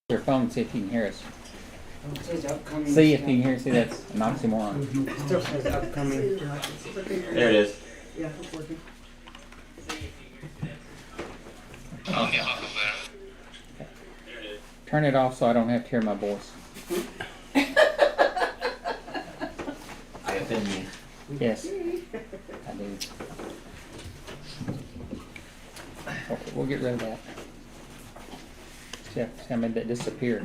your phone and see if you can hear us. It says upcoming. See if you can hear us. See, that's an oxymoron. It still says upcoming. There it is. Yeah, it's working. Okay. Turn it off so I don't have to hear my voice. I offend you. Yes, I do. Okay, we'll get rid of that. See, I made that disappear.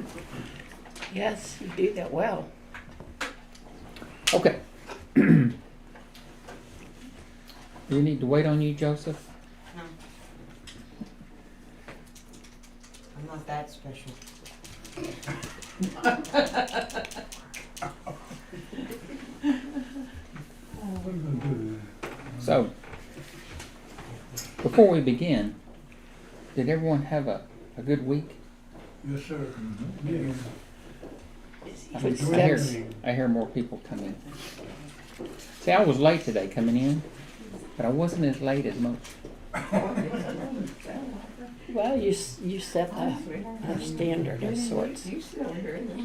Yes, you do that well. Okay. Do we need to wait on you, Joseph? No. I'm not that special. So, before we begin, did everyone have a good week? Yes, sir. I hear more people coming. See, I was late today coming in, but I wasn't as late as most. Well, you set a standard of sorts.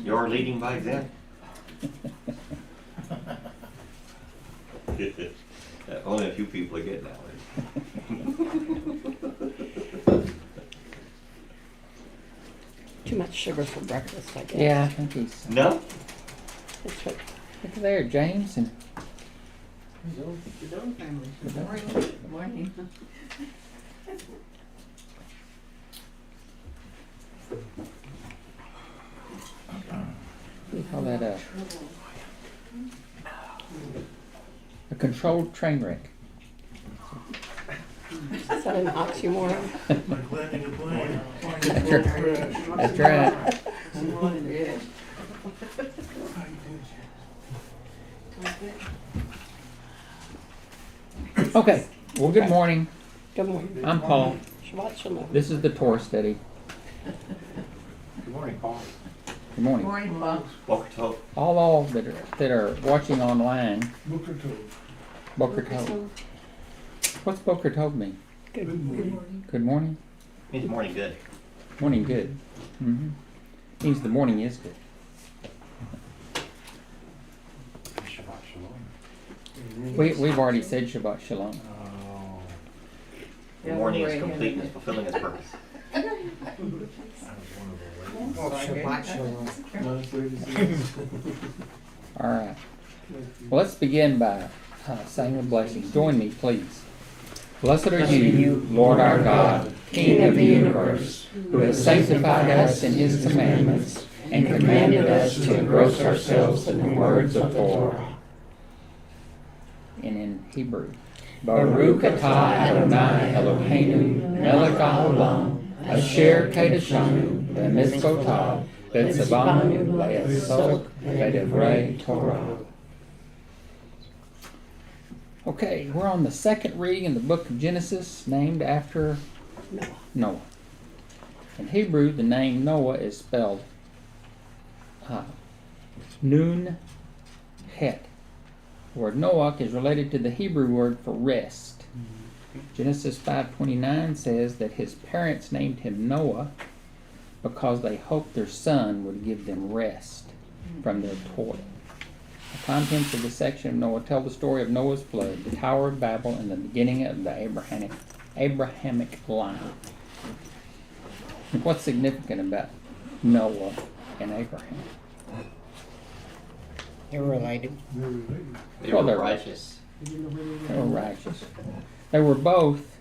You're leading by example. Only a few people are getting that way. Too much sugar for breakfast, I guess. Yeah, I think he's. No? That's what, Look there, James, and His own family. Morning. we call that a controlled train wreck. is that an oxymoron? Like landing a plane. That's right. Okay. Well, good morning. Good morning. I'm Paul. Shabbat shalom. This is the Torah study. Good morning, Paul. Good morning. Morning, Bob. Boker Tov. All that are watching online. Book or two. Boker Tov. What's Boker Tov mean? Good morning. Good morning. Means morning good. Morning good. Mm-hmm. Means the morning is good. Shabbat shalom. We've already said Shabbat Shalom. The morning is complete and is fulfilling its purpose. Oh, Shabbat Shalom. All right. Well, let's begin by saying a blessing. Join me, please. Blessed are you, Lord our God, King of the universe, who has sanctified us in his commandments and commanded us to engross ourselves in the words of Torah. And in Hebrew. Baruch atah Adonai Eloheinu melech haolam asher kedeshanu b'mitzvotav v'tzavanu le'asok v'devrei Torah. Okay, we're on the second reading in the book of Genesis, named after Noah. In Hebrew, the name Noah is spelled Nun Het. The word Noach is related to the Hebrew word for rest. Genesis 5:29 says that his parents named him Noah because they hoped their son would give them rest from their toil. The contents of the section of Noah tell the story of Noah's flood, the Tower of Babel, and the beginning of the Abrahamic line. And what's significant about Noah and Abraham? They're related. They're related. They Well, were they're righteous. They were righteous. They were both,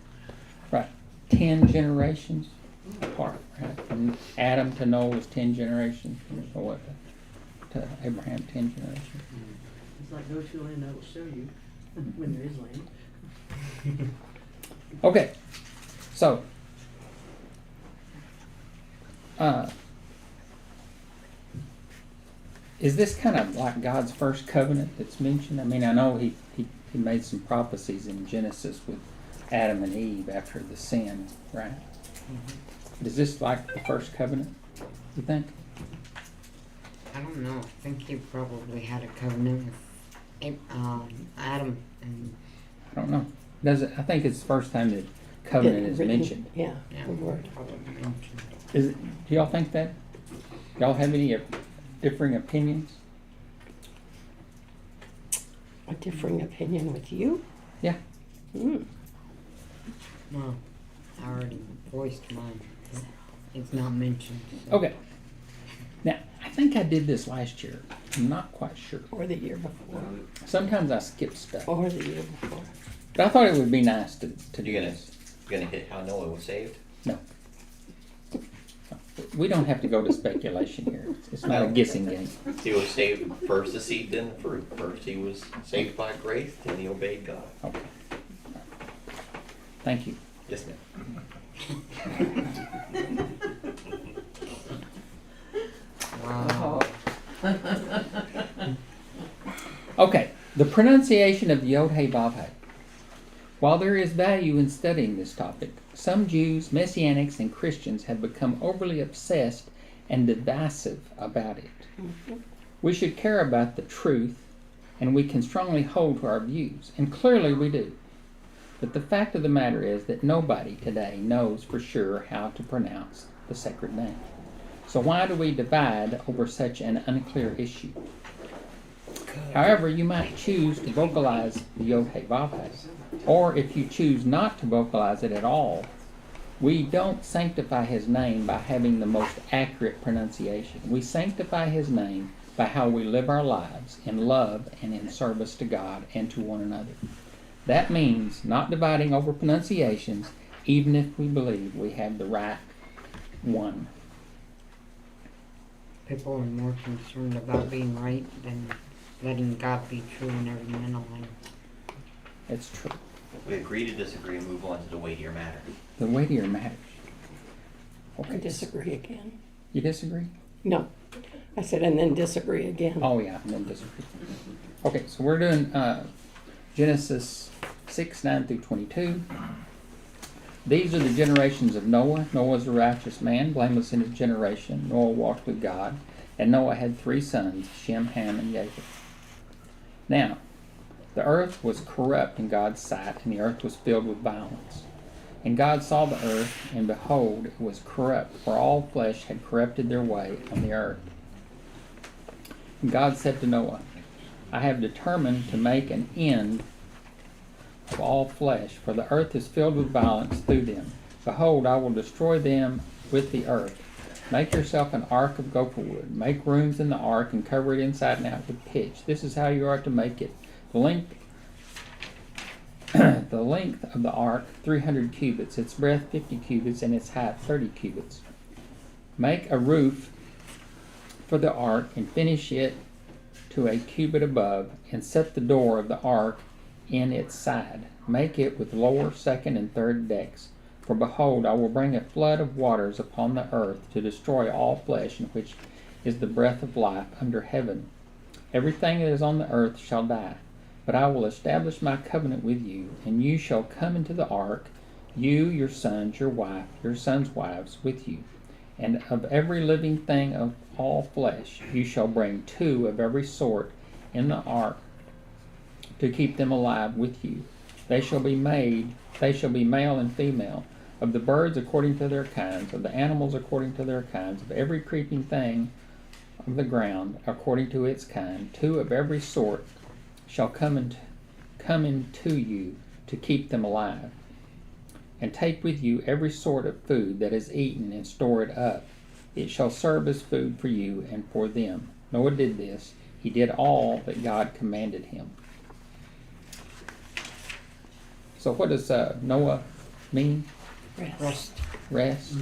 10 generations apart. Right? From Adam to Noah was 10 generations. So what? To Abraham, 10 generations. It's like go to land I will show you when there is land. Okay, so is this kind of like God's first covenant that's mentioned? I mean, I know he made some prophecies in Genesis with Adam and Eve after the sin, right? Mm-hmm. Is this like the first covenant, you think? I don't know. I think he probably had a covenant with Adam and. I don't know. Does it? I think it's the first time that covenant is Written, mentioned. Yeah, Yeah, the word. probably mentioned. Do y'all think that? Y'all have any differing opinions? A differing opinion with you? Yeah. Well, I already voiced mine. It's not mentioned. So. Okay. Now, I think I did this last year. I'm not quite sure. Or the year before? Sometimes I skip stuff. Or the year before? But I thought it would be nice to do You gonna this. hit how Noah was saved? No. We don't have to go to speculation here. It's not a guessing game. He was saved first the seed, then the fruit. First he was saved by grace, then he obeyed God. Okay. Thank you. Yes, ma'am. Wow. Okay. The pronunciation of the Yod He Vav He. While there is value in studying this topic, some Jews, Messianics, and Christians have become overly obsessed and divisive about it. We should care about the truth, and we can strongly hold to our views, and clearly we do. But the fact of the matter is that nobody today knows for sure how to pronounce the sacred name. So why do we divide over such an unclear issue? However, you might choose to vocalize the Yod He Vav He, or if you choose not to vocalize it at all, we don't sanctify His name by having the most accurate pronunciation. We sanctify His name by how we live our lives in love and in service to God and to one another. That means not dividing over pronunciations, even if we believe we have the right one. People are more concerned about being right than letting God be true in every mental line. It's true. We agree to disagree and move on to the weightier matter. The weightier matters. I Okay. disagree again. You disagree? No. I said, and then disagree again. Oh, yeah, and then disagree. Okay, so we're doing Genesis 6, 9 through 22. These are the generations of Noah. Noah was a righteous man, blameless in his generation. Noah walked with God, and Noah had 3 sons, Shem, Ham, and Japheth. Now, the earth was corrupt in God's sight, and the earth was filled with violence. And God saw the earth, and behold, it was corrupt, for all flesh had corrupted their way on the earth. And God said to Noah, I have determined to make an end of all flesh, for the earth is filled with violence through them. Behold, I will destroy them with the earth. Make yourself an ark of gopher wood. Make rooms in the ark and cover it inside and out with pitch. This is how you are to make it. The length of the ark, 300 cubits, its breadth 50 cubits, and its height 30 cubits. Make a roof for the ark and finish it to a cubit above, and set the door of the ark in its side. Make it with lower, second, and third decks. For behold, I will bring a flood of waters upon the earth to destroy all flesh, in which is the breath of life under heaven. Everything that is on the earth shall die. But I will establish my covenant with you, and you shall come into the ark, you, your sons, your wife, your sons' wives with you. And of every living thing of all flesh you shall bring 2 of every sort in the ark to keep them alive with you. They shall be male and female, of the birds according to their kinds, of the animals according to their kinds, of every creeping thing of the ground according to its kind. 2 of every sort shall come into you to keep them alive. And take with you every sort of food that is eaten, and store it up. It shall serve as food for you and for them. Noah did this. He did all that God commanded him. So what does Noah mean? Rest. Rest.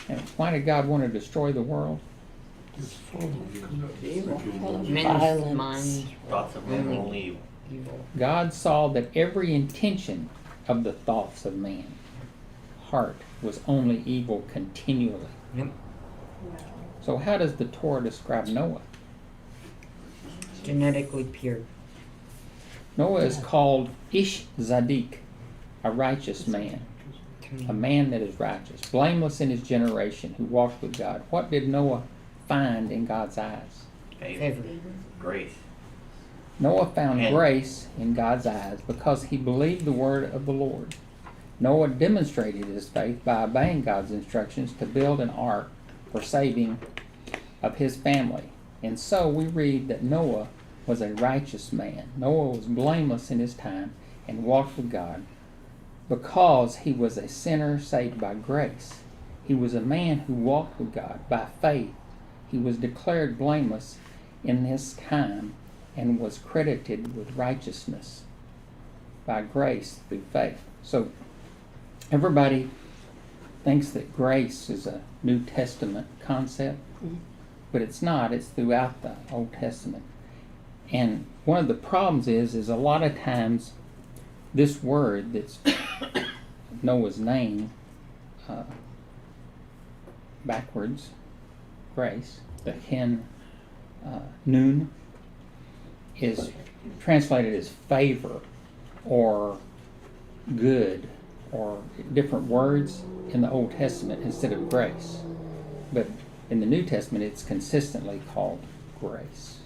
And why did God want to destroy the world? It's full of evil, full of Men's violence. minds Thoughts of men are only evil. evil. God saw that every intention of the thoughts of man heart was only evil continually. Yep. So how does the Torah describe Noah? Genetically pure. Noah is called Ish Zadik, a righteous man, a man that is righteous, blameless in his generation, who walked with God. What did Noah find in God's eyes? Favor. Grace. Noah found And- grace in God's eyes because he believed the word of the Lord. Noah demonstrated his faith by obeying God's instructions to build an ark for saving of his family. And so we read that Noah was a righteous man. Noah was blameless in his time and walked with God because he was a sinner saved by grace. He was a man who walked with God by faith. He was declared blameless in his time and was credited with righteousness by grace through faith. So everybody thinks that grace is a New Testament concept, but it's not. It's throughout the Old Testament. And one of the problems is a lot of times this word that's Noah's name, backwards, grace, the hen, noon, is translated as favor or good or different words in the Old Testament instead of grace. But in the New Testament, it's consistently called grace.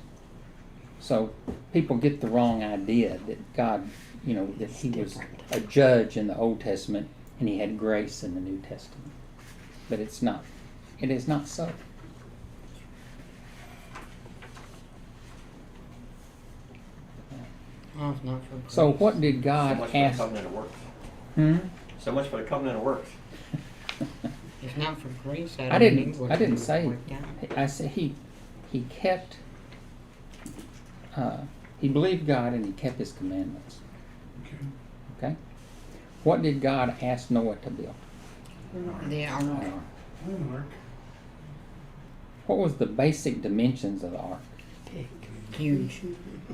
So people get the wrong idea that God, that he was a judge in the Old Testament and he had grace in the New Testament. But it's not. It is not so. Oh, it's not for So grace. what did So God much for the ask? covenant of works. Hmm? So much for the covenant of works. If not for grace, I didn't would say. worked out. I said he kept. He believed God and he kept his commandments. Okay. What did God ask Noah to build? The ark. Mark. What was the basic dimensions of the ark? Big. Huge.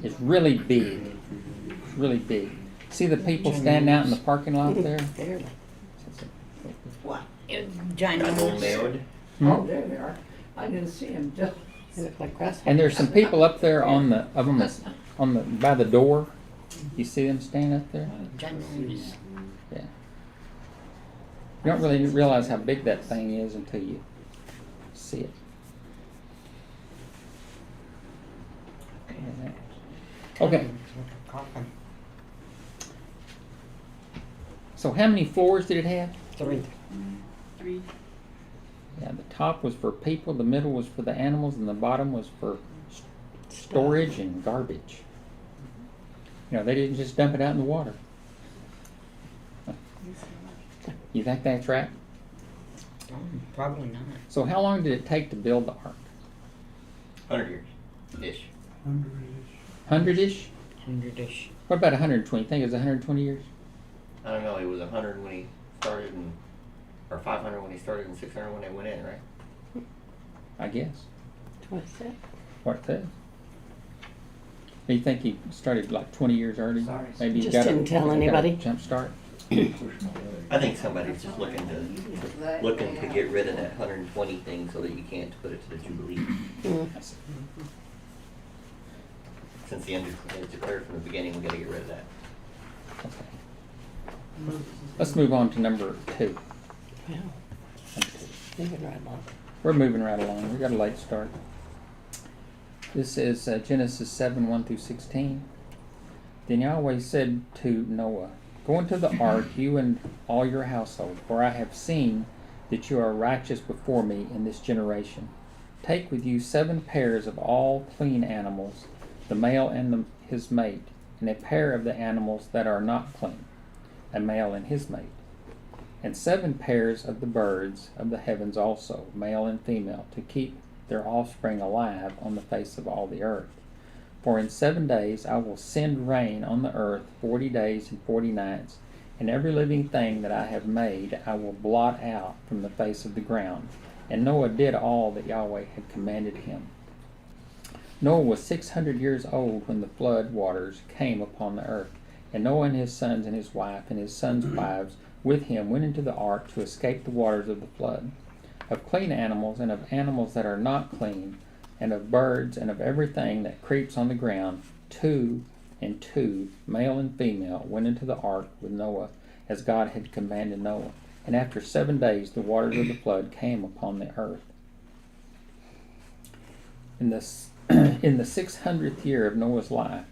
It's really big. It's really big. See the people standing out in the parking lot there? Barely. What? Ginormous. nailed. Oh, there they are. I didn't see him. They look like grasshoppers. And there's some people up there on the by the door. You see them standing up there? Ginormous. Yeah. You don't really realize how big that thing is until you see it. Okay. It's like a coffin. So how many floors did it have? 3. Yeah, the top was for people, the middle was for the animals, and the bottom was for storage and garbage. They didn't just dump it out in the water. You think that's right? Probably not. So how long did it take to build the ark? 100 years. Ish. 100-ish? 100-ish. What about 120? Think it was 120 years? I don't know, it was 100 when he started, or 500 when he started, and 600 when they went in, right? I guess. That's what it said. What it says. Do you think he started like 20 years early? Sorry. Maybe he Just got didn't tell got anybody. a jump start. I think somebody's just looking to get rid of that 120 thing so that you can't put it to the Jubilee. Since the end is declared from the beginning, we gotta get rid of that. Okay. Let's move on to number 2. Wow. Number 2. Moving right along. We're moving right along. We got a late start. This is Genesis 7, 1 through 16. Then Yahweh said to Noah, "Go into the ark, you and all your household, for I have seen that you are righteous before me in this generation. Take with you 7 pairs of all clean animals, the male and his mate, and a pair of the animals that are not clean, a male and his mate, and 7 pairs of the birds of the heavens also, male and female, to keep their offspring alive on the face of all the earth. For in 7 days I will send rain on the earth 40 days and 40 nights, and every living thing that I have made I will blot out from the face of the ground." And Noah did all that Yahweh had commanded him. Noah was 600 years old when the flood waters came upon the earth, and Noah and his sons and his wife and his sons' wives with him went into the ark to escape the waters of the flood. Of clean animals and of animals that are not clean, and of birds and of everything that creeps on the ground, 2 and 2, male and female, went into the ark with Noah, as God had commanded Noah. And after 7 days the waters of the flood came upon the earth. In the 600th year of Noah's life,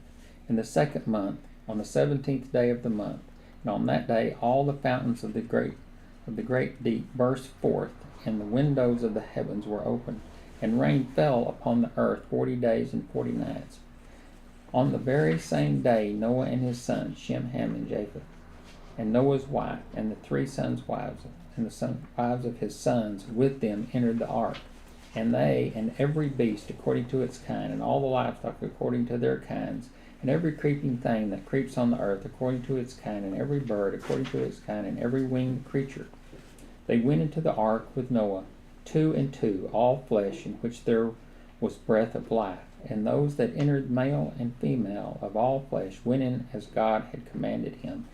in the 2nd month, on the 17th day of the month, and on that day all the fountains of of the great deep burst forth, and the windows of the heavens were opened, and rain fell upon the earth 40 days and 40 nights. On the very same day Noah and his sons, Shem, Ham, and Japheth, and Noah's wife, and the 3 sons' wives, and the wives of his sons with them entered the ark. And they, and every beast according to its kind, and all the livestock according to their kinds, and every creeping thing that creeps on the earth according to its kind, and every bird according to its kind, and every winged creature. They went into the ark with Noah, 2 and 2, all flesh, in which there was breath of life. And those that entered, male and female of all flesh, went in as God had commanded him,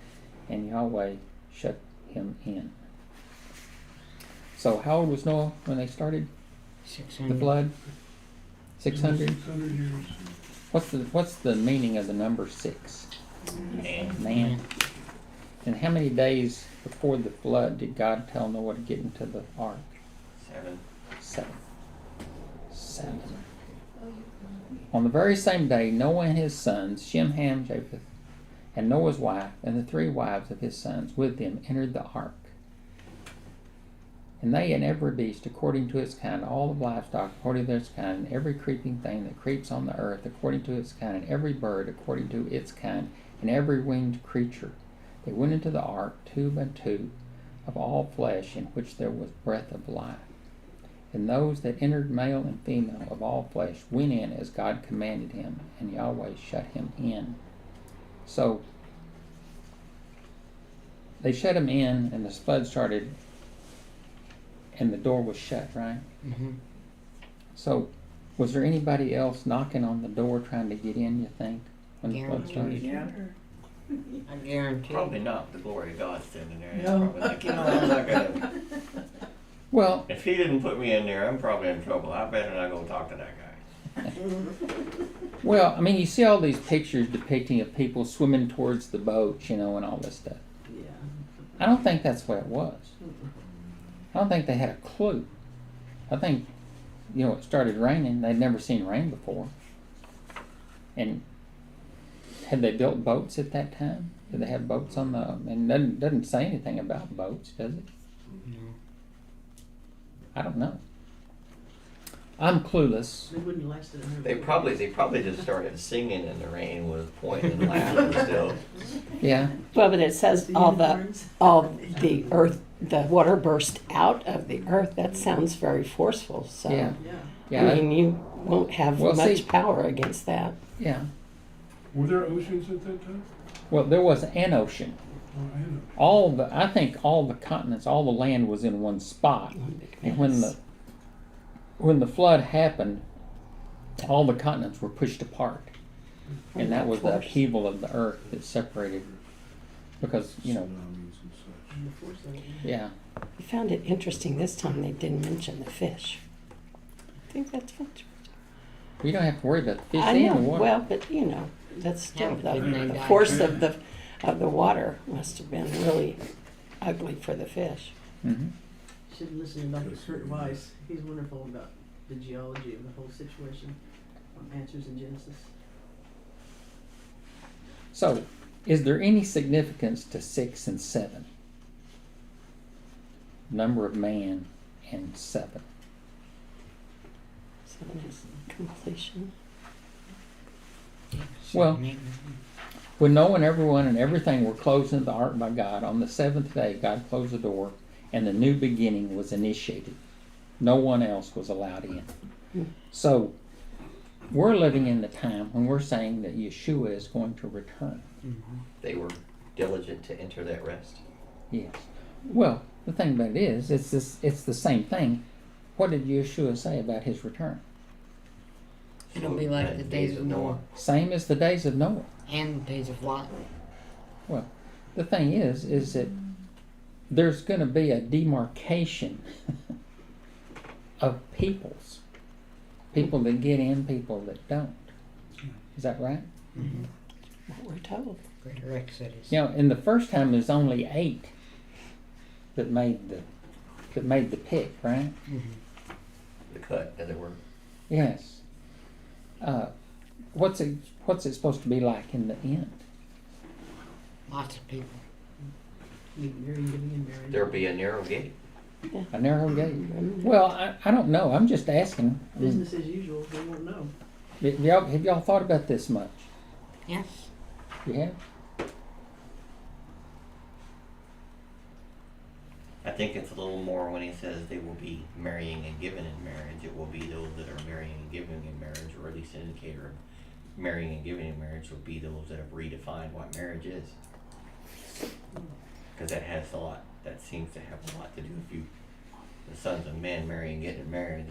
and Yahweh shut him in. So how old was Noah when they started 600. the flood? 600? 600 years. What's the meaning of the number 6? And Man. And how many days before the flood did God tell Noah to get into the ark? 7. 7. On the very same day, Noah and his sons, Shem, Ham, Japheth, and Noah's wife, and the 3 wives of his sons with them entered the ark. And they and every beast according to its kind, all the livestock according to its kind, and every creeping thing that creeps on the earth according to its kind, and every bird according to its kind, and every winged creature. They went into the ark, 2 by 2, of all flesh, in which there was breath of life. And those that entered, male and female of all flesh, went in as God commanded him, and Yahweh shut him in. So they shut him in, and the flood started, and the door was shut, right? Mm-hmm. So was there anybody else knocking on the door trying to get in, you think, when the flood started? Yeah. I guarantee. probably not the glory of God standing there. He's No. probably like, I'm not gonna. Well, If he didn't put me in there, I'm probably in trouble. I better not go talk to that guy. well, I mean, you see all these pictures depicting of people swimming towards the boats, and all this stuff. Yeah. I don't think that's what it was. I don't think they had a clue. I think, it started raining. They'd never seen rain before. And had they built boats at that time? Did they have boats on the? And it doesn't say anything about boats, does it? No. I don't know. I'm clueless. They wouldn't have lasted 100 They probably just started singing in the rain with pointing and laughing still. Yeah. Well, but it says all the earth, the water burst out of the earth. That sounds very forceful. So Yeah. Yeah. Yeah. I mean, you won't have Well, much see- power against that. Yeah. Were there oceans at that time? Well, there was an ocean. Oh, I know. I think all the continents, all the land was in one spot. And when the flood happened, all the continents were pushed apart. And that was the Force. upheaval of the earth that separated. Because, Tsunamis and such. And the force of it, yeah. I found it interesting this time they didn't mention the fish. I think that's interesting. You don't have to worry about the fish I in know. the water. Well, but that's still Yeah, but didn't they the die force too? of the water must have been really ugly for the fish. Mm-hmm. should listen to Dr. Kurt Weiss. He's wonderful about the geology of the whole situation. Answers in Genesis. So, is there any significance to 6 and 7? Number of man and 7. 7 is completion. Well, when Noah and everyone and everything were closed into the ark by God, on the 7th day God closed the door and the new beginning was initiated. No one else was allowed in. So, we're living in the time when we're saying that Yeshua is going to return. Mm-hmm. They were diligent to enter that rest. Yes. Well, the thing about it is, it's the same thing. What did Yeshua say about his return? It'll be like the days of Noah Same as the days of Noah. and the days of Lot. Well, the thing is that there's going to be a demarcation of peoples. People that get in, people that don't. Is that right? Mm-hmm. What we're told. Greater Exodus. In the first time there's only 8 that made the pick, right? Mm-hmm. The cut, as it were. Yes. What's it supposed to be like in the end? Lots of people. Marrying, giving in marriage. There'll be a narrow gate. A narrow gate. Well, I don't know. I'm just asking. I mean, Business as usual, they won't know. have y'all thought about this much? Yes. You have? I think it's a little more when he says they will be marrying and giving in marriage. It will be those that are marrying and giving in marriage, or at least an indicator of marrying and giving in marriage will be those that have redefined what marriage is. Because that seems to have a lot to do with the sons of men marrying, getting married,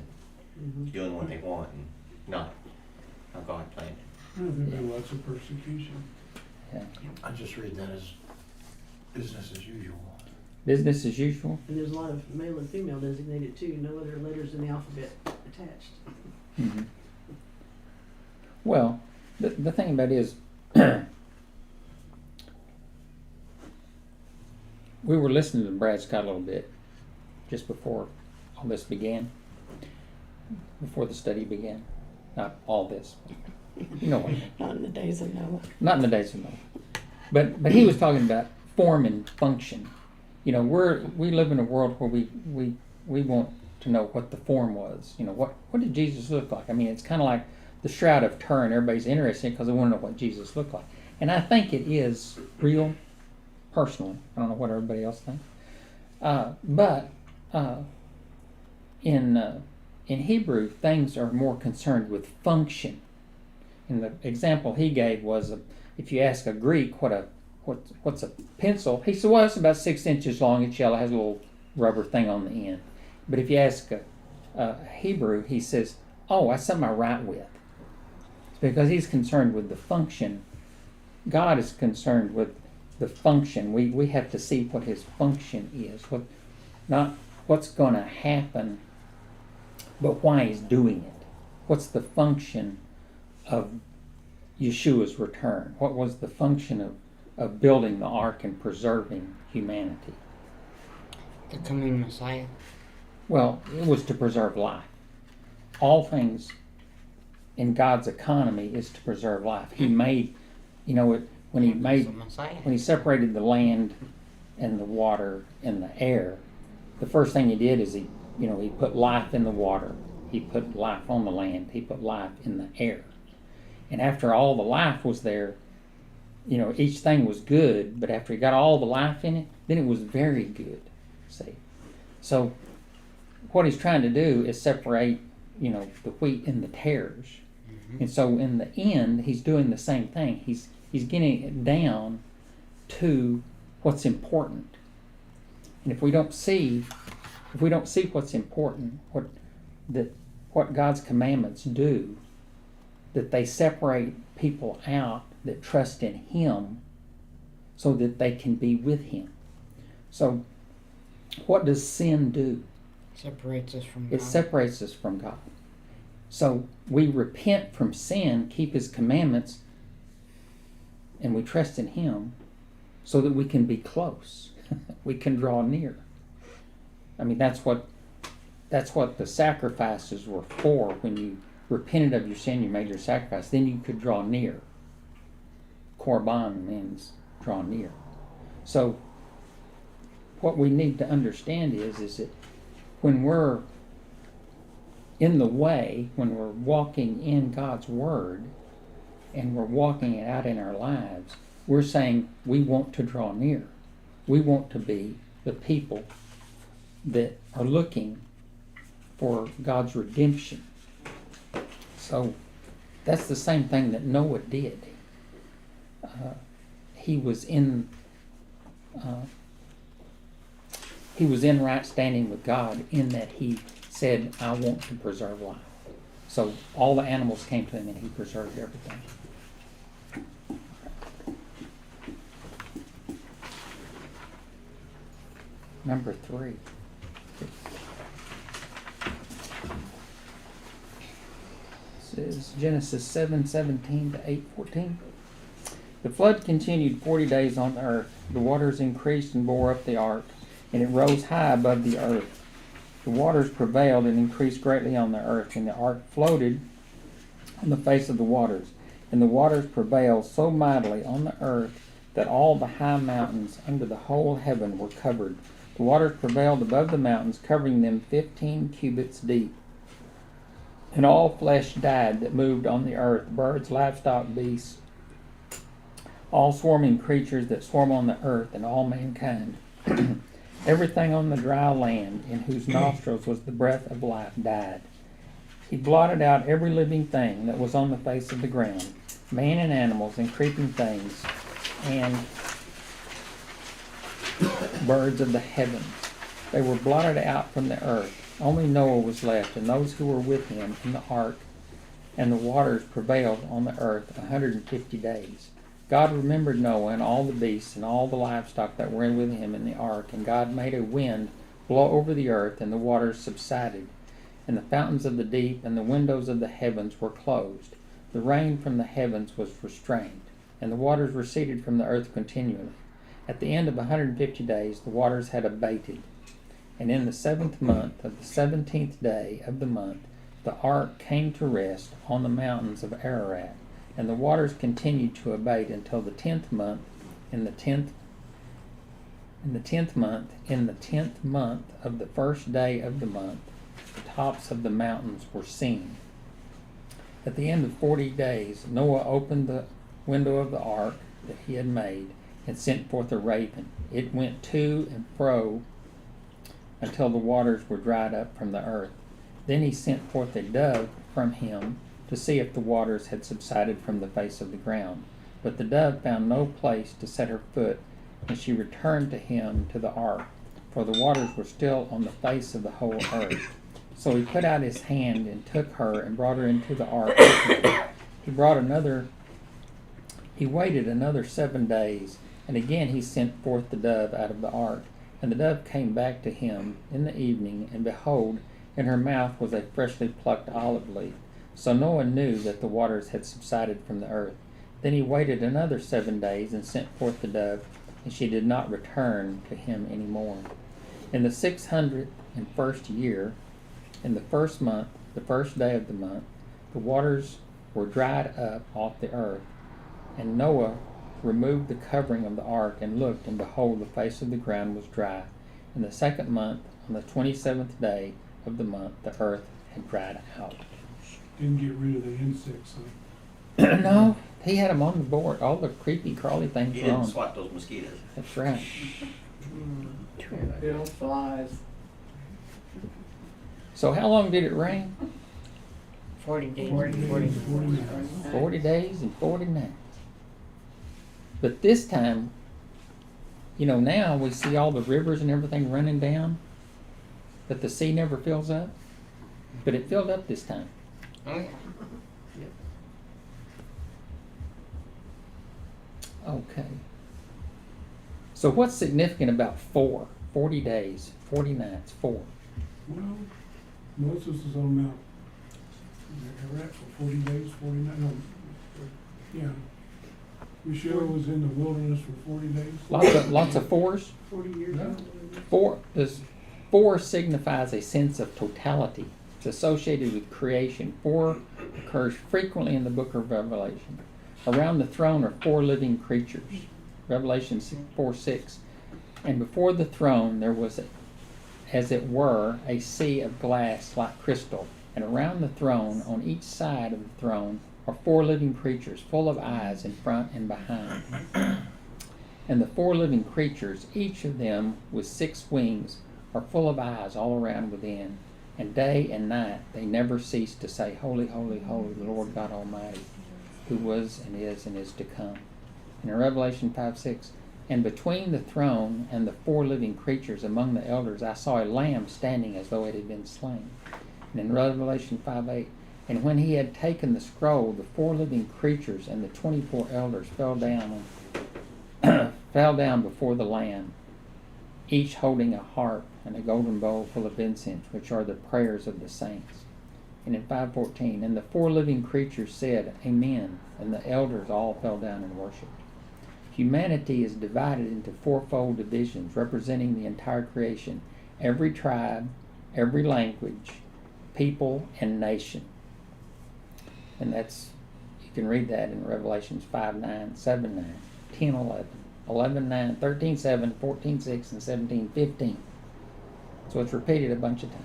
Mm-hmm. doing what they want, and not how God planned it. There'll be lots of persecution. I'm just reading that as business as usual. Business as usual? And there's a lot of male and female designated too, no other letters in the alphabet attached. Mm-hmm. Well, the thing about it is, we were listening to Brad Scott a little bit just before all this began, before the study began. Not all this, you know what I mean. Not in the days of Noah. Not in the days of Noah. But he was talking about form and function. You know, we live in a world where we want to know what the form was. You know, what did Jesus look like? I mean, it's kind of like the Shroud of Turin. Everybody's interested because they want to know what Jesus looked like. And I think it is real, personally. I don't know what everybody else thinks. But in Hebrew, things are more concerned with function. And the example he gave was, if you ask a Greek what's a pencil, he said, well, it's about 6 inches long. It's yellow, has a little rubber thing on the end. But if you ask a Hebrew, he says, oh, that's something I write with. It's because he's concerned with the function. God is concerned with the function. We have to see what his function is, not what's going to happen, but why he's doing it. What's the function of Yeshua's return? What was the function of building the ark and preserving humanity? The coming Messiah. Well, it was to preserve life. All things in God's economy is to preserve life. He made, when he separated the land and the water and the air, the first thing he did is he put life in the water. He put life on the land. He put life in the air. And after all the life was there, each thing was good, but after he got all the life in it, then it was very good. See? So what he's trying to do is separate, the wheat and the tares. Mm-hmm. And so in the end, he's doing the same thing. He's getting it down to what's important. And if we don't see what's important, what God's commandments do, that they separate people out that trust in him so that they can be with him. So what does sin do? Separates us from God. It separates us from God. So we repent from sin, keep his commandments, and we trust in him so that we can be close. We can draw near. I mean, that's what the sacrifices were for. When you repented of your sin, you made your sacrifice, then you could draw near. Korban means draw near. So what we need to understand is that when we're in the way, when we're walking in God's Word and we're walking it out in our lives, we're saying we want to draw near. We want to be the people that are looking for God's redemption. So that's the same thing that Noah did. He was in right standing with God in that he said, I want to preserve life. So all the animals came to him and he preserved everything. Number 3. This is Genesis 7:17 to 8:14. The flood continued 40 days on the earth. The waters increased and bore up the ark, and it rose high above the earth. The waters prevailed and increased greatly on the earth, and the ark floated on the face of the waters. And the waters prevailed so mightily on the earth that all the high mountains under the whole heaven were covered. The waters prevailed above the mountains, covering them 15 cubits deep. And all flesh died that moved on the earth, birds, livestock, beasts, all swarming creatures that swarm on the earth, and all mankind. Everything on the dry land, in whose nostrils was the breath of life, died. He blotted out every living thing that was on the face of the ground, man and animals and creeping things, and birds of the heavens. They were blotted out from the earth. Only Noah was left, and those who were with him in the ark, and the waters prevailed on the earth 150 days. God remembered Noah and all the beasts and all the livestock that were with him in the ark, and God made a wind blow over the earth, and the waters subsided, and the fountains of the deep and the windows of the heavens were closed. The rain from the heavens was restrained, and the waters receded from the earth continually. At the end of 150 days the waters had abated, and in the 7th month of the 17th day of the month the ark came to rest on the mountains of Ararat, and the waters continued to abate until the 10th month. In the 10th month of the first day of the month, the tops of the mountains were seen. At the end of 40 days, Noah opened the window of the ark that he had made and sent forth a raven. It went to and fro until the waters were dried up from the earth. Then he sent forth a dove from him to see if the waters had subsided from the face of the ground. But the dove found no place to set her foot, and she returned to him to the ark, for the waters were still on the face of the whole earth. So he put out his hand and took her and brought her into the ark with him. He waited another 7 days, and again he sent forth the dove out of the ark. And the dove came back to him in the evening, and behold, in her mouth was a freshly plucked olive leaf. So Noah knew that the waters had subsided from the earth. Then he waited another 7 days and sent forth the dove, and she did not return to him any more. In the 601st year, in the 1st month, the 1st day of the month, the waters were dried up off the earth. And Noah removed the covering of the ark and looked, and behold, the face of the ground was dry. In the 2nd month, on the 27th day of the month, the earth had dried out. Didn't get rid of the insects, huh? No, he had them on the board. All the creepy, crawly things He were didn't on. swat those mosquitoes. That's right. Bill flies. So how long did it rain? 40 days. 40 days and 40 nights. But this time, now we see all the rivers and everything running down, but the sea never fills up. But it filled up this time. Oh, yeah. Okay. So what's significant about 40 days, 40 nights, 4? Well, Moses is on Mount Ararat for 40 days, 40 nights. No, yeah. Yesha'yahu was in the wilderness for 40 days. Lots of 4s. 40 years No. old. 4 signifies a sense of totality. It's associated with creation. 4 occurs frequently in the book of Revelation. Around the throne are 4 living creatures. Revelation 4:6. And before the throne there was, as it were, a sea of glass like crystal. And around the throne, on each side of the throne, are 4 living creatures, full of eyes in front and behind. And the 4 living creatures, each of them with 6 wings, are full of eyes all around within. And day and night they never cease to say, Holy, holy, holy, the Lord God Almighty, who was and is to come. And in Revelation 5:6, and between the throne and the 4 living creatures among the elders, I saw a lamb standing as though it had been slain. And in Revelation 5:8, and when he had taken the scroll, the 4 living creatures and the 24 elders fell down before the Lamb, each holding a harp and a golden bowl full of incense, which are the prayers of the saints. And in 5:14, and the 4 living creatures said, Amen, and the elders all fell down and worshipped. Humanity is divided into 4-fold divisions, representing the entire creation, every tribe, every language, people, and nation. And you can read that in Revelations 5:9, 7:9, 10:11, 11:9, 13:7, 14:6, and 17:15. So it's repeated a bunch of times.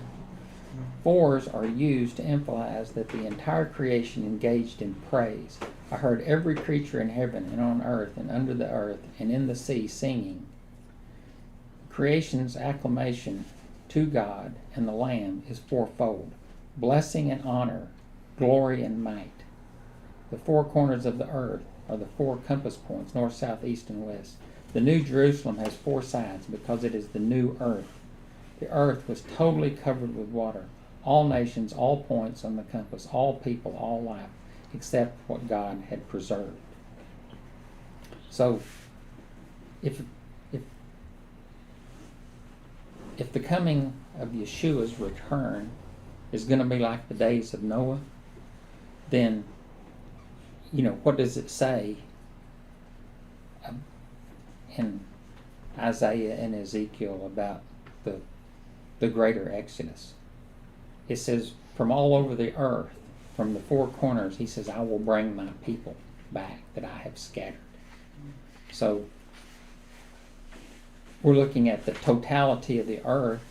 Fours are used to emphasize that the entire creation engaged in praise. I heard every creature in heaven and on earth and under the earth and in the sea singing. Creation's acclamation to God and the Lamb is fourfold: blessing and honor, glory and might. The four corners of the earth are the four compass points, north, south, east, and west. The New Jerusalem has four sides because it is the new earth. The earth was totally covered with water. All nations, all points on the compass, all people, all life, except what God had preserved. So, if the coming of Yeshua's return is going to be like the days of Noah, then, what does it say in Isaiah and Ezekiel about the greater Exodus? It says, from all over the earth, from the four corners, he says, I will bring my people back that I have scattered. So, we're looking at the totality of the earth,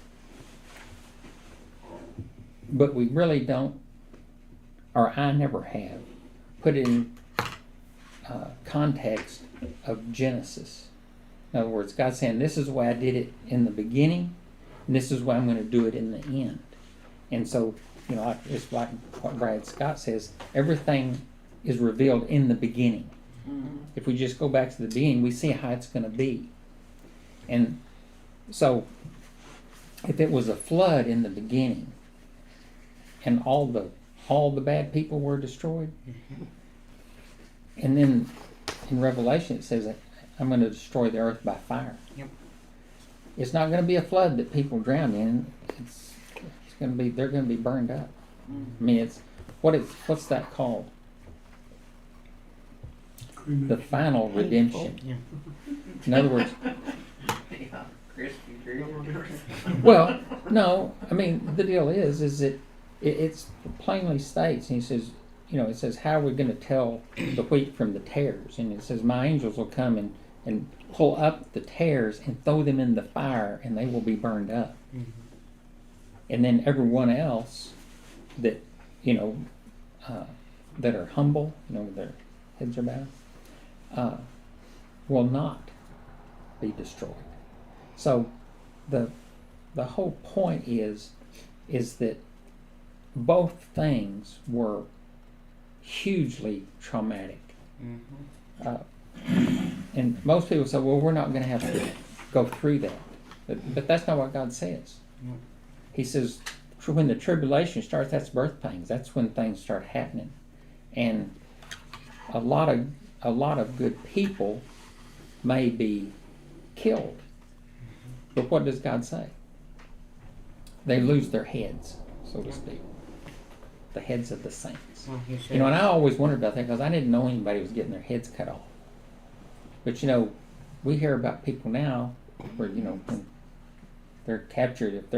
but we really don't, or I never have, put it in context of Genesis. In other words, God's saying, this is the way I did it in the beginning, and this is the way I'm going to do it in the end. And so, it's like what Brad Scott says, everything is revealed in the beginning. Mm-hmm. If we just go back to the beginning, we see how it's going to be. And so, if it was a flood in the beginning, and all the bad people were destroyed, and then in Revelation it says that I'm going to destroy the earth by fire. Yep. It's not going to be a flood that people drown in. It's going to be, they're going to be burned up. I mean, what's that called? The final redemption. Yeah. In other words, Yeah, crispy green. well, no, I mean, the deal is that it's plainly states, and he says, it says, how are we going to tell the wheat from the tares? And it says, my angels will come and pull up the tares and throw them in the fire, and they will be burned up. Mm-hmm. And then everyone else that, that are humble, with their heads are bowed, will not be destroyed. So the whole point is that both things were hugely traumatic. Mm-hmm. And most people say, well, we're not going to have to go through that. But that's not what God says. No. He says, when the tribulation starts, that's birth pains. That's when things start happening. And a lot of good people may be killed. But what does God say? They lose their heads, so to speak. The heads of the saints. Well, he said, And I always wondered about that because I didn't know anybody was getting their heads cut off. But we hear about people now where when they're captured, if